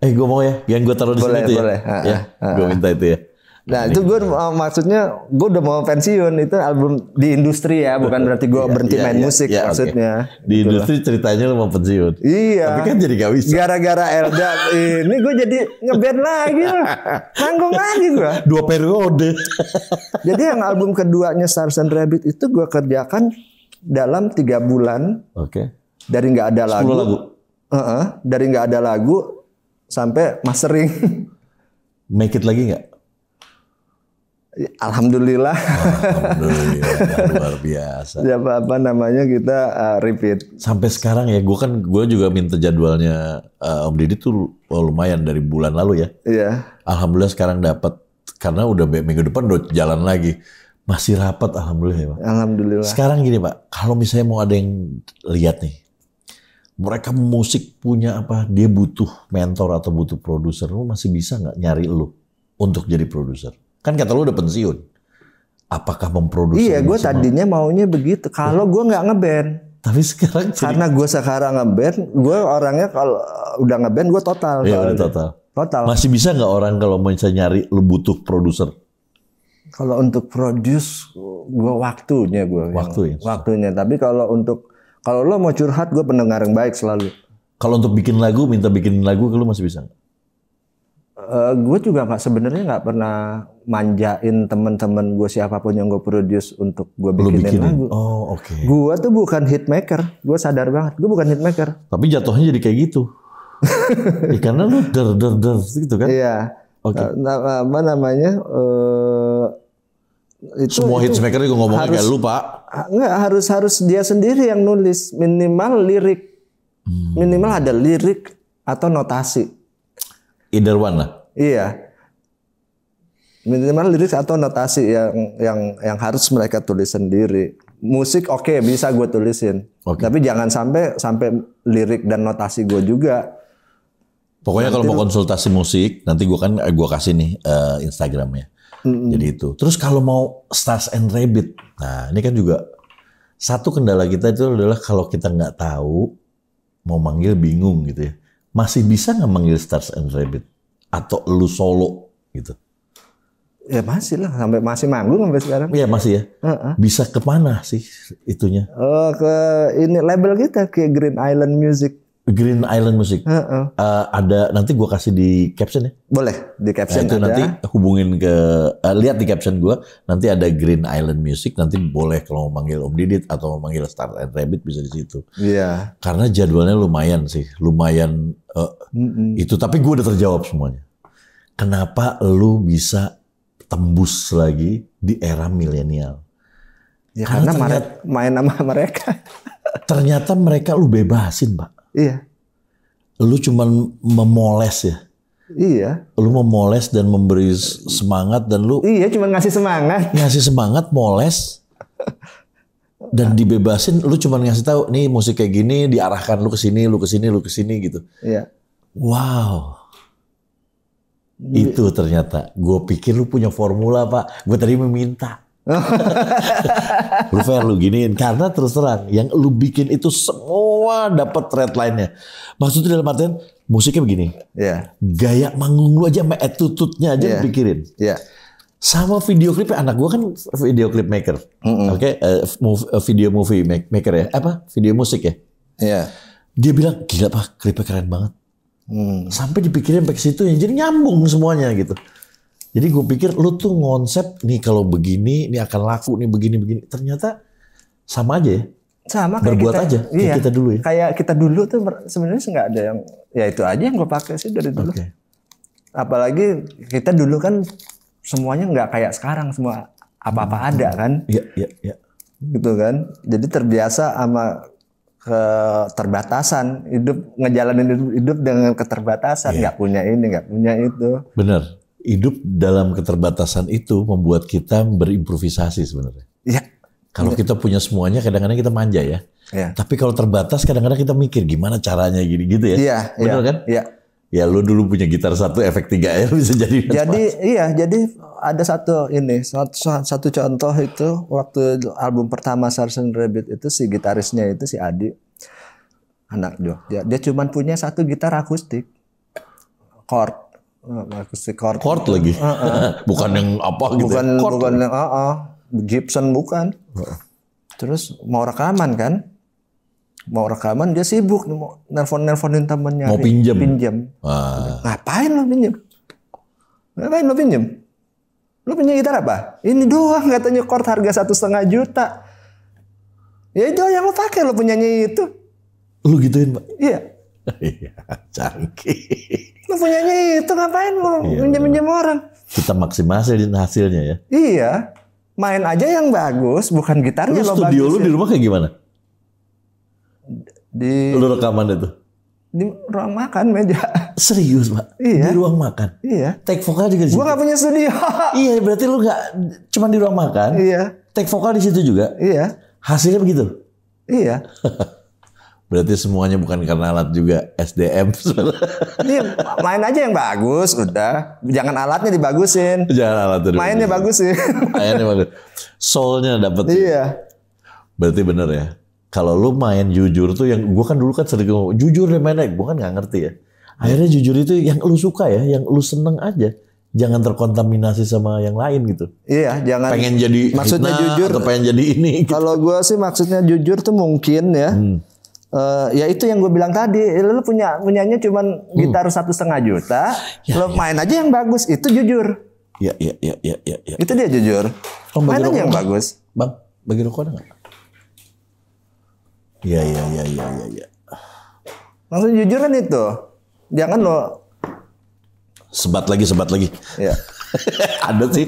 Speaker 2: Gue mau ya, yang gue taruh di sini itu
Speaker 1: boleh.
Speaker 2: Ya. Gue minta itu ya.
Speaker 1: Nah itu gue maksudnya gue udah mau pensiun, itu album di industri ya, bukan berarti gue berhenti main musik maksudnya.
Speaker 2: Okay. Di industri ceritanya lu mau pensiun.
Speaker 1: Iya.
Speaker 2: Tapi kan jadi gak bisa.
Speaker 1: Gara-gara Elda ini gue jadi ngeband lagi lah, manggung lagi gue.
Speaker 2: 2 periode.
Speaker 1: Jadi yang album keduanya Stars and Rabbit itu gue kerjakan dalam 3 bulan.
Speaker 2: Oke.
Speaker 1: Dari nggak ada lagu.
Speaker 2: 10 lagu.
Speaker 1: Dari nggak ada lagu sampai mastering.
Speaker 2: Make it lagi nggak?
Speaker 1: Alhamdulillah.
Speaker 2: Luar biasa.
Speaker 1: Ya apa namanya kita repeat.
Speaker 2: Sampai sekarang ya, gue juga minta jadwalnya Om Didit tuh lumayan dari bulan lalu ya.
Speaker 1: Iya.
Speaker 2: Alhamdulillah sekarang dapat, karena udah minggu depan udah jalan lagi. Masih rapat, alhamdulillah ya Pak.
Speaker 1: Alhamdulillah.
Speaker 2: Sekarang gini Pak, kalau misalnya mau ada yang lihat nih, mereka musik punya apa, dia butuh mentor atau butuh produser, lu masih bisa nggak nyari lu untuk jadi produser? Kan kata lu udah pensiun. Apakah memproduksi?
Speaker 1: Iya, gue tadinya maunya begitu. Kalau gue nggak ngeband.
Speaker 2: Tapi sekarang
Speaker 1: karena gue sekarang ngeband, gue orangnya kalau udah ngeband gue total.
Speaker 2: Iya, udah total.
Speaker 1: Total.
Speaker 2: Masih bisa nggak orang kalau mau nyari lu butuh produser?
Speaker 1: Kalau untuk produce, gue waktunya waktunya. Tapi kalau lo mau curhat, gue pendengar yang baik selalu.
Speaker 2: Kalau untuk bikin lagu, minta bikin lagu, lu masih bisa nggak?
Speaker 1: Gue juga sebenarnya nggak pernah manjain teman-teman gue siapapun yang gue produce untuk gue bikinin lagu.
Speaker 2: Oh oke.
Speaker 1: Gue tuh bukan hitmaker, gue sadar banget. Gue bukan hitmaker.
Speaker 2: Tapi jatuhnya jadi kayak gitu. Karena lu der gitu kan?
Speaker 1: Iya.
Speaker 2: Oke.
Speaker 1: Apa namanya?
Speaker 2: Semua hitsmaker juga ngomongnya kayak lu Pak.
Speaker 1: Enggak, harus dia sendiri yang nulis, minimal lirik. Minimal ada lirik atau notasi.
Speaker 2: Either one lah.
Speaker 1: Iya. Minimal lirik atau notasi yang harus mereka tulis sendiri. Musik oke, bisa gue tulisin. Tapi jangan sampai lirik dan notasi gue juga.
Speaker 2: Pokoknya kalau mau konsultasi musik, nanti gue kasih nih Instagramnya. Jadi itu. Terus kalau mau Stars and Rabbit, nah ini kan juga satu kendala kita itu adalah kalau kita nggak tahu mau manggil bingung gitu ya. Masih bisa nggak manggil Stars and Rabbit atau lu solo gitu?
Speaker 1: Ya masih lah, masih manggung sampai sekarang.
Speaker 2: Iya masih ya. Bisa kemana sih itunya?
Speaker 1: Ke ini label kita, ke Green Island Music.
Speaker 2: Green Island Music. Ada, nanti gue kasih di caption ya.
Speaker 1: Boleh di caption.
Speaker 2: Itu nanti hubungin ke lihat di caption gue. Nanti ada Green Island Music. Nanti boleh kalau mau manggil Om Didit atau mau manggil Stars and Rabbit bisa di situ.
Speaker 1: Iya.
Speaker 2: Karena jadwalnya lumayan sih, lumayan itu. Tapi gue udah terjawab semuanya. Kenapa lu bisa tembus lagi di era milenial?
Speaker 1: Ya karena main sama mereka.
Speaker 2: Ternyata mereka lu bebasin Pak.
Speaker 1: Iya.
Speaker 2: Lu cuman memoles ya.
Speaker 1: Iya.
Speaker 2: Lu memoles dan memberi semangat dan lu.
Speaker 1: Iya, cuman ngasih semangat.
Speaker 2: Ngasih semangat, moles. Dan dibebasin, lu cuman ngasih tahu nih musik kayak gini, diarahkan lu ke sini, lu ke sini, lu ke sini gitu.
Speaker 1: Iya.
Speaker 2: Wow. Itu ternyata. Gue pikir lu punya formula Pak. Gue tadi meminta. Lu fair lu giniin. Karena terus terang yang lu bikin itu semua semua dapat red line-nya. Maksudnya dalam artian musiknya begini.
Speaker 1: Iya.
Speaker 2: Gaya manggung lu aja sama attitude-nya aja lu pikirin.
Speaker 1: Iya.
Speaker 2: Sama video klipnya, anak gua kan video clip maker. Oke, video movie maker ya. Video musik ya.
Speaker 1: Iya.
Speaker 2: Dia bilang, gila Pak, klipnya keren banget. Sampai dipikirin sampai ke situ, jadi nyambung semuanya gitu. Jadi gue pikir lu tuh ngonsep nih kalau begini, ini akan laku nih begini-begini. Ternyata sama aja ya.
Speaker 1: Sama kayak
Speaker 2: berbuat
Speaker 1: kita,
Speaker 2: aja kayak kita dulu ya.
Speaker 1: Kayak kita dulu tuh sebenarnya nggak ada yang, ya itu aja yang gue pakai sih dari dulu.
Speaker 2: Okay.
Speaker 1: Apalagi kita dulu kan semuanya nggak kayak sekarang, semua apa-apa ada kan.
Speaker 2: Iya.
Speaker 1: Gitu kan. Jadi terbiasa sama keterbatasan, ngejalanin hidup dengan keterbatasan, nggak punya ini, nggak punya itu.
Speaker 2: Bener. Hidup dalam keterbatasan itu membuat kita berimprovisasi sebenarnya.
Speaker 1: Iya.
Speaker 2: Kalau kita punya semuanya, kadang-kadang kita manja ya.
Speaker 1: Iya.
Speaker 2: Tapi kalau terbatas, kadang-kadang kita mikir gimana caranya gini-gitu ya.
Speaker 1: Iya.
Speaker 2: Bener kan?
Speaker 1: Iya.
Speaker 2: Ya lu dulu punya gitar 1 efek 3 bisa jadi.
Speaker 1: Jadi ada satu contoh itu waktu album pertama Sarsen Rabbit itu si gitarisnya itu si Adi, anak Jogja. Dia cuma punya 1 gitar akustik, chord
Speaker 2: lagi. Bukan yang apa gitu.
Speaker 1: Bukan yang Gibson bukan. Terus mau rekaman kan? Mau rekaman dia sibuk mau nelponin temennya.
Speaker 2: Mau pinjam.
Speaker 1: Ngapain lo pinjam? Lo punya gitar apa? Ini doang katanya chord harga 1,5 juta. Ya itu yang lo pakai, lo punyanya itu.
Speaker 2: Lu gituin Pak?
Speaker 1: Iya.
Speaker 2: Iya, canggih.
Speaker 1: Lo punyanya itu ngapain lo pinjam orang?
Speaker 2: Kita maksimalin hasilnya ya.
Speaker 1: Iya. Main aja yang bagus, bukan gitarnya lo bagus.
Speaker 2: Studio lu di rumah kayak gimana?
Speaker 1: Lu
Speaker 2: rekaman itu?
Speaker 1: Di ruang makan meja.
Speaker 2: Serius Pak?
Speaker 1: Iya.
Speaker 2: Di ruang makan?
Speaker 1: Iya.
Speaker 2: Take vokal juga di situ?
Speaker 1: Gua gak punya studio.
Speaker 2: Iya, berarti lu gak cuma di ruang makan?
Speaker 1: Iya.
Speaker 2: Take vokal di situ juga?
Speaker 1: Iya.
Speaker 2: Hasilnya begitu?
Speaker 1: Iya.
Speaker 2: Berarti semuanya bukan karena alat juga, SDM.
Speaker 1: Ini main aja yang bagus, udah. Jangan alatnya dibagusin.
Speaker 2: Jangan alatnya dibagusin.
Speaker 1: Mainnya bagusin.
Speaker 2: Mainnya bagus. Soulnya dapet.
Speaker 1: Iya.
Speaker 2: Berarti bener ya. Kalau lu main jujur tuh yang gue kan dulu kan sering ngomong jujur deh mainnya, gue kan nggak ngerti ya. Akhirnya jujur itu yang lu suka ya, yang lu seneng aja. Jangan terkontaminasi sama yang lain gitu.
Speaker 1: Iya, jangan.
Speaker 2: Pengen jadi
Speaker 1: maksudnya jujur
Speaker 2: atau pengen jadi ini. Gitu.
Speaker 1: Kalau gue sih maksudnya jujur tuh mungkin ya. Ya itu yang gue bilang tadi, lu punyanya cuman gitar 1,5 juta, lu main aja yang bagus, itu jujur.
Speaker 2: Iya.
Speaker 1: Itu dia jujur. Main aja yang bagus.
Speaker 2: Bang, bagi rokok ada nggak? Iya.
Speaker 1: Maksudnya jujur kan itu. Jangan lo
Speaker 2: sebat lagi.
Speaker 1: Ya.
Speaker 2: Ada sih.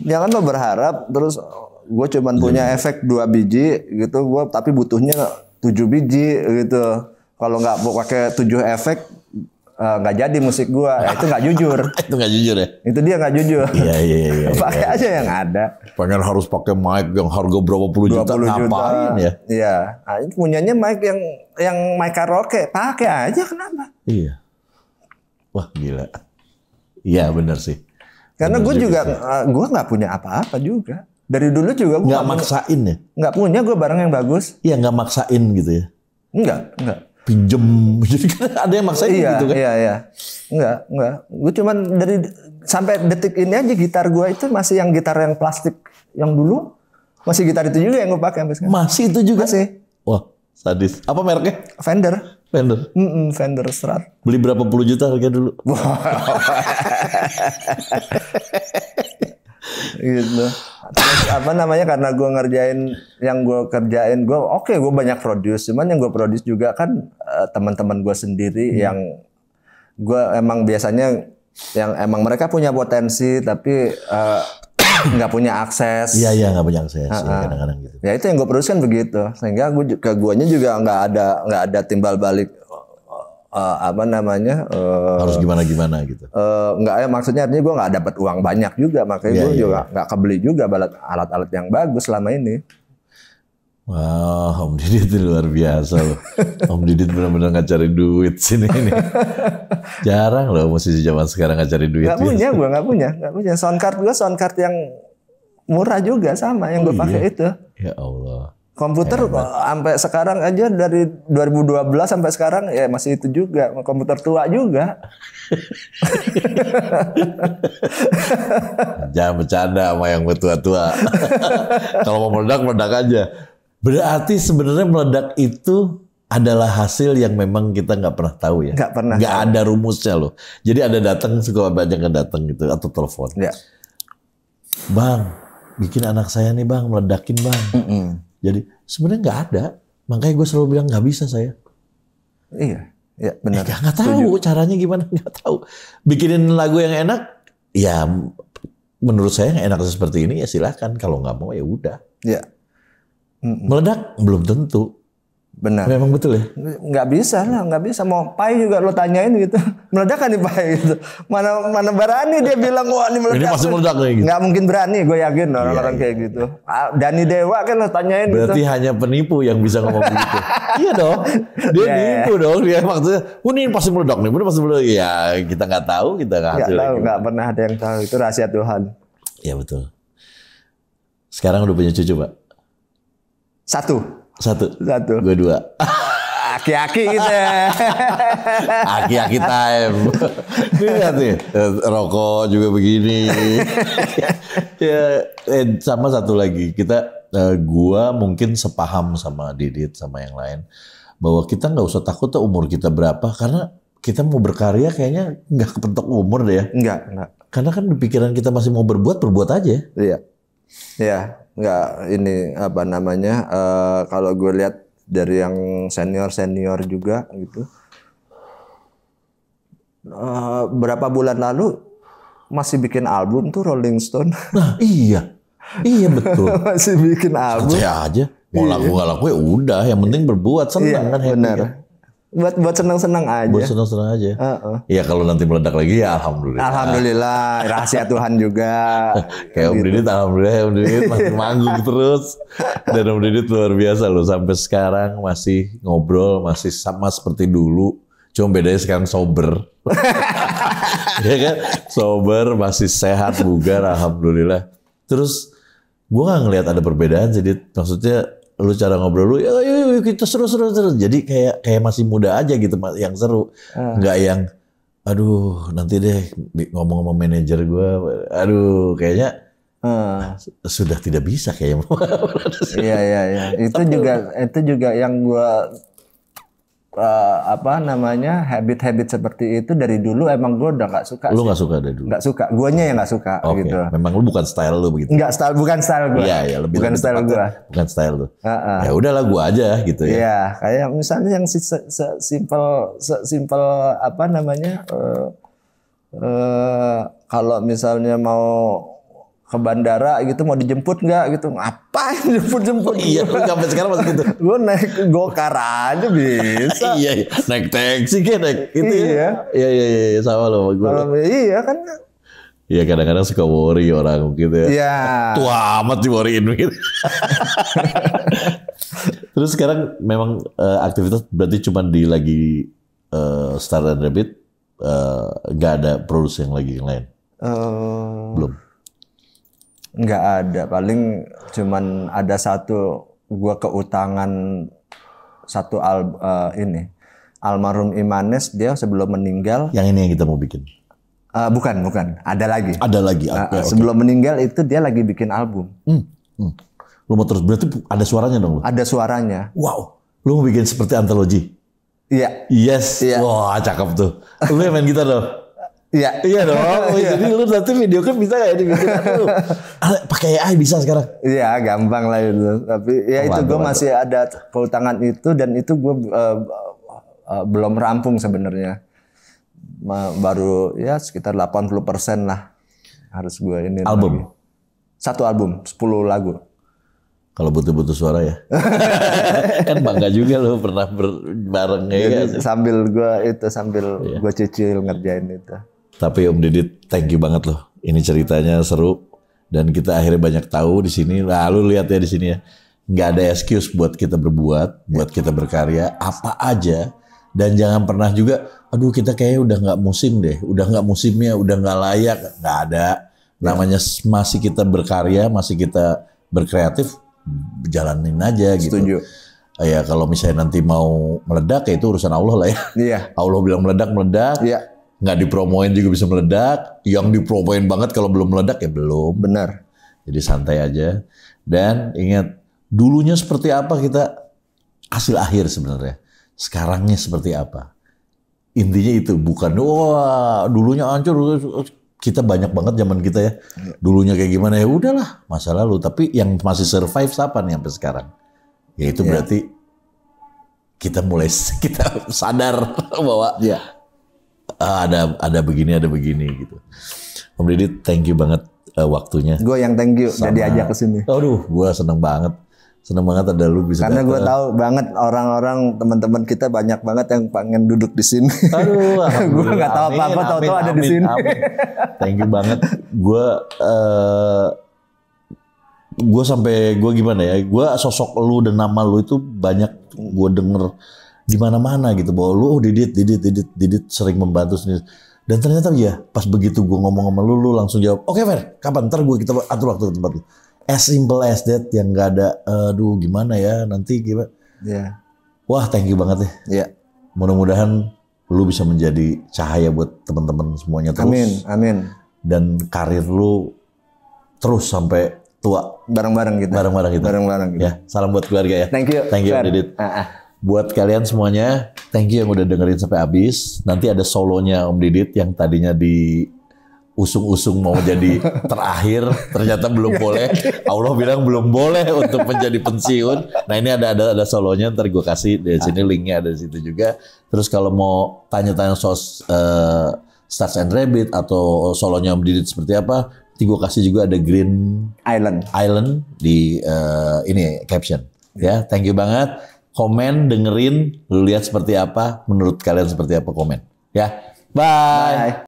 Speaker 1: Jangan lo berharap terus gue cuman punya efek 2 biji gitu, gue tapi butuhnya 7 biji gitu. Kalau nggak pakai 7 efek nggak jadi musik gue. Itu nggak jujur.
Speaker 2: Itu nggak jujur ya?
Speaker 1: Itu dia nggak jujur.
Speaker 2: Iya.
Speaker 1: Pakai aja yang ada.
Speaker 2: Pengen harus pakai mic yang harga berapa puluh juta, ngapain ya?
Speaker 1: Iya. Nah, ini punyanya mic yang mic karaoke, pakai aja kenapa?
Speaker 2: Iya. Wah gila. Iya benar sih.
Speaker 1: Karena gue juga gue nggak punya apa-apa juga. Dari dulu juga gue
Speaker 2: nggak maksain ya?
Speaker 1: Nggak punya gue barang yang bagus.
Speaker 2: Iya nggak maksain gitu ya?
Speaker 1: Enggak.
Speaker 2: Pinjem, jadi kan ada yang maksain gitu kan?
Speaker 1: Iya. Enggak. Gue cuman sampai detik ini aja gitar gue itu masih yang gitar yang plastik yang dulu. Masih gitar itu juga yang gue pakai sampai sekarang.
Speaker 2: Masih itu juga?
Speaker 1: Masih.
Speaker 2: Wah sadis. Apa mereknya?
Speaker 1: Fender. Fender Strat.
Speaker 2: Beli berapa puluh juta harga dulu?
Speaker 1: Gitu. Terus karena gue ngerjain yang gue kerjain, gue banyak produce, cuman yang gue produce juga kan teman-teman gue sendiri yang gue emang biasanya yang emang mereka punya potensi tapi nggak punya akses.
Speaker 2: Iya nggak punya akses ya, kadang-kadang gitu.
Speaker 1: Ya itu yang gue produce kan begitu, sehingga ke guanya juga nggak ada timbal balik.
Speaker 2: Harus gimana gitu.
Speaker 1: Enggak ya, maksudnya artinya gue nggak dapat uang banyak juga, makanya gue juga nggak kebeli juga alat-alat yang bagus selama ini.
Speaker 2: Wah, Om Didit itu luar biasa loh. Om Didit benar-benar nggak cari duit sini ini. Jarang loh musisi zaman sekarang nggak cari duit.
Speaker 1: Nggak punya. Sound card yang murah juga sama yang gue pakai itu.
Speaker 2: Ya Allah.
Speaker 1: Komputer sampai sekarang aja dari 2012 sampai sekarang ya masih itu juga, komputer tua juga.
Speaker 2: Jangan bercanda sama yang tua-tua. Kalau mau meledak aja. Berarti sebenarnya meledak itu adalah hasil yang memang kita nggak pernah tahu ya.
Speaker 1: Nggak pernah.
Speaker 2: Nggak ada rumusnya loh. Jadi ada datang, suka banyak yang datang gitu atau telepon.
Speaker 1: Ya.
Speaker 2: Bang, bikin anak saya nih bang, meledakin bang. Jadi sebenarnya nggak ada. Makanya gue selalu bilang nggak bisa saya.
Speaker 1: Iya, ya benar.
Speaker 2: Nggak tahu caranya gimana, nggak tahu. Bikinin lagu yang enak, ya menurut saya yang enak seperti ini ya silakan. Kalau nggak mau ya udah.
Speaker 1: Ya.
Speaker 2: Meledak belum tentu.
Speaker 1: Benar.
Speaker 2: Memang betul ya?
Speaker 1: Nggak bisa lah, nggak bisa. Mau Pai juga lo tanyain gitu. Meledak kan nih Pai gitu. Mana berani dia bilang wah ini meledak.
Speaker 2: Ini pasti meledak nih gitu.
Speaker 1: Nggak mungkin berani, gue yakin orang-orang kayak gitu. Dani Dewa kan lo tanyain
Speaker 2: berarti
Speaker 1: gitu.
Speaker 2: hanya penipu yang bisa ngomong begitu. Iya dong. Dia nipu dong. Dia maksudnya, ini pasti meledak nih. Ini pasti meledak. Ya kita nggak tahu, kita nggak
Speaker 1: Nggak
Speaker 2: hasil.
Speaker 1: tahu, nggak pernah ada yang tahu. Itu rahasia Tuhan.
Speaker 2: Iya betul. Sekarang udah punya cucu Pak?
Speaker 1: Satu.
Speaker 2: Gue 2.
Speaker 1: Aki-aki gitu ya.
Speaker 2: Aki-aki time. Lihat nih, rokok juga begini. Ya, sama satu lagi, gua mungkin sepaham sama Didit sama yang lain bahwa kita nggak usah takut tuh umur kita berapa, karena kita mau berkarya kayaknya nggak kepentok umur deh ya.
Speaker 1: Enggak.
Speaker 2: Karena kan di pikiran kita masih mau berbuat aja.
Speaker 1: Iya. Ya, nggak ini apa namanya? Kalau gue lihat dari yang senior juga gitu, berapa bulan lalu masih bikin album tuh Rolling Stone.
Speaker 2: Nah iya betul.
Speaker 1: Masih bikin album.
Speaker 2: Saya aja mau laku nggak laku ya udah. Yang penting berbuat senang kan.
Speaker 1: Benar.
Speaker 2: Kan?
Speaker 1: Buat senang-senang aja.
Speaker 2: Buat senang-senang aja. Iya kalau nanti meledak lagi ya alhamdulillah.
Speaker 1: Alhamdulillah, rahasia Tuhan juga.
Speaker 2: Kayak Om Didit, alhamdulillah Om Didit masih manggung terus. Dan Om Didit luar biasa loh, sampai sekarang masih ngobrol, masih sama seperti dulu. Cuma bedanya sekarang sober. Ya kan? Sober, masih sehat, bugar, alhamdulillah. Terus gue nggak ngelihat ada perbedaan sih, Dit. Maksudnya lu cara ngobrol lu, yuk kita seru. Jadi kayak masih muda aja gitu, yang seru. Nggak yang, aduh nanti deh ngomong sama manajer gue, aduh kayaknya sudah tidak bisa kayaknya.
Speaker 1: Iya. Itu juga yang gue habit seperti itu dari dulu emang gue udah nggak suka.
Speaker 2: Lu nggak suka dari dulu?
Speaker 1: Nggak suka, guanya yang nggak suka gitu.
Speaker 2: Memang lu bukan style lu begitu?
Speaker 1: Bukan style gue.
Speaker 2: Iya,
Speaker 1: bukan style gue.
Speaker 2: Bukan style lu. Ya udahlah gue aja gitu ya.
Speaker 1: Iya, kayak misalnya yang simpel apa namanya, kalau misalnya mau ke bandara gitu, mau dijemput nggak gitu, ngapain jemput
Speaker 2: Iya, lu sampai sekarang masih gitu.
Speaker 1: Gue naik gokar aja bisa.
Speaker 2: Iya, naik taksi kayak naik gitu. Iya, sama loh gue.
Speaker 1: Iya kan.
Speaker 2: Iya, kadang-kadang suka worry orang gitu ya.
Speaker 1: Iya.
Speaker 2: Tua amat di worryin gitu. Terus sekarang memang aktivitas berarti cuma di lagi Star and Rabbit, nggak ada produksi yang lagi yang lain? Belum.
Speaker 1: Nggak ada, paling cuman ada gua keutangan satu ini almarhum Imanes, dia sebelum meninggal.
Speaker 2: Yang ini yang kita mau bikin?
Speaker 1: Bukan, ada lagi.
Speaker 2: Ada lagi. Okay.
Speaker 1: Sebelum meninggal itu dia lagi bikin album.
Speaker 2: Lu mau terus, berarti ada suaranya dong lu?
Speaker 1: Ada suaranya.
Speaker 2: Wow, lu mau bikin seperti antologi?
Speaker 1: Iya.
Speaker 2: Yes.
Speaker 1: Iya.
Speaker 2: Wah, cakep tuh. Lu yang main gitar dong?
Speaker 1: Iya
Speaker 2: dong. Jadi lu nanti video kan bisa kayak dibikin pakai AI bisa sekarang.
Speaker 1: Iya, gampang lah itu. Tapi ya itu gue masih ada keutangan itu, dan itu gue belum rampung sebenarnya. Baru ya sekitar 80% lah harus gue ini.
Speaker 2: Album?
Speaker 1: Lagi. Satu album, 10 lagu.
Speaker 2: Kalau butuh suara ya. Kan bangga juga lo pernah bareng ya.
Speaker 1: Sambil gue cicil ngerjain itu.
Speaker 2: Tapi Om Didit, thank you banget loh. Ini ceritanya seru dan kita akhirnya banyak tahu di sini. Lalu lihat ya di sini ya, nggak ada excuse buat kita berbuat, buat kita berkarya apa aja. Dan jangan pernah juga, aduh kita kayaknya udah nggak musim deh, udah nggak musimnya, udah nggak layak. Nggak ada. Namanya masih kita berkarya, masih kita berkreatif, jalanin aja gitu.
Speaker 1: Setuju.
Speaker 2: Ya kalau misalnya nanti mau meledak ya itu urusan Allah lah ya.
Speaker 1: Iya.
Speaker 2: Allah bilang meledak.
Speaker 1: Iya.
Speaker 2: Nggak dipromoin juga bisa meledak. Yang dipromoin banget kalau belum meledak ya belum.
Speaker 1: Benar.
Speaker 2: Jadi santai aja. Dan ingat, dulunya seperti apa kita hasil akhir sebenarnya. Sekarangnya seperti apa. Intinya itu bukan wah dulunya hancur. Kita banyak banget zaman kita ya. Dulunya kayak gimana ya udahlah masa lalu. Tapi yang masih survive siapa nih sampai sekarang? Ya itu berarti kita sadar bahwa ada begini gitu. Om Didit, thank you banget waktunya.
Speaker 1: Gue yang thank you udah diajak ke sini.
Speaker 2: Aduh, gue seneng banget ada lu bisa.
Speaker 1: Karena gue tahu banget orang-orang teman-teman kita banyak banget yang pengen duduk di sini.
Speaker 2: Aduh,
Speaker 1: gue nggak tahu apa-apa, tahu-tahu ada di sini.
Speaker 2: Thank you banget. Gue sampai gimana ya? Gue sosok lu dan nama lu itu banyak gue denger di mana-mana gitu bahwa lu Didit sering membantu sendiri. Dan ternyata ya pas begitu gue ngomong sama lu langsung jawab, oke Fer, kapan? Ntar kita atur waktu ke tempat lu. As simple as that, yang gak ada, aduh gimana ya nanti gimana.
Speaker 1: Yeah.
Speaker 2: Wah thank you banget ya.
Speaker 1: Yeah.
Speaker 2: Mudah-mudahan lu bisa menjadi cahaya buat teman-teman semuanya terus.
Speaker 1: Amin.
Speaker 2: Dan karir lu terus sampai tua.
Speaker 1: Bareng-bareng kita.
Speaker 2: Ya, salam buat keluarga ya.
Speaker 1: Thank you
Speaker 2: Om Didit. Buat kalian semuanya, thank you yang udah dengerin sampai habis. Nanti ada solonya Om Didit yang tadinya di usung-usung mau jadi terakhir, ternyata belum boleh. Allah bilang belum boleh untuk menjadi pensiun. Nah ini ada solonya, ntar gue kasih di sini linknya ada di situ juga. Terus kalau mau tanya-tanya soal Stars and Rabbit atau solonya Om Didit seperti apa, nanti gue kasih juga ada Green Island di ini caption. Ya, thank you banget. Komen, dengerin, lu lihat seperti apa, menurut kalian seperti apa komen. Ya, bye.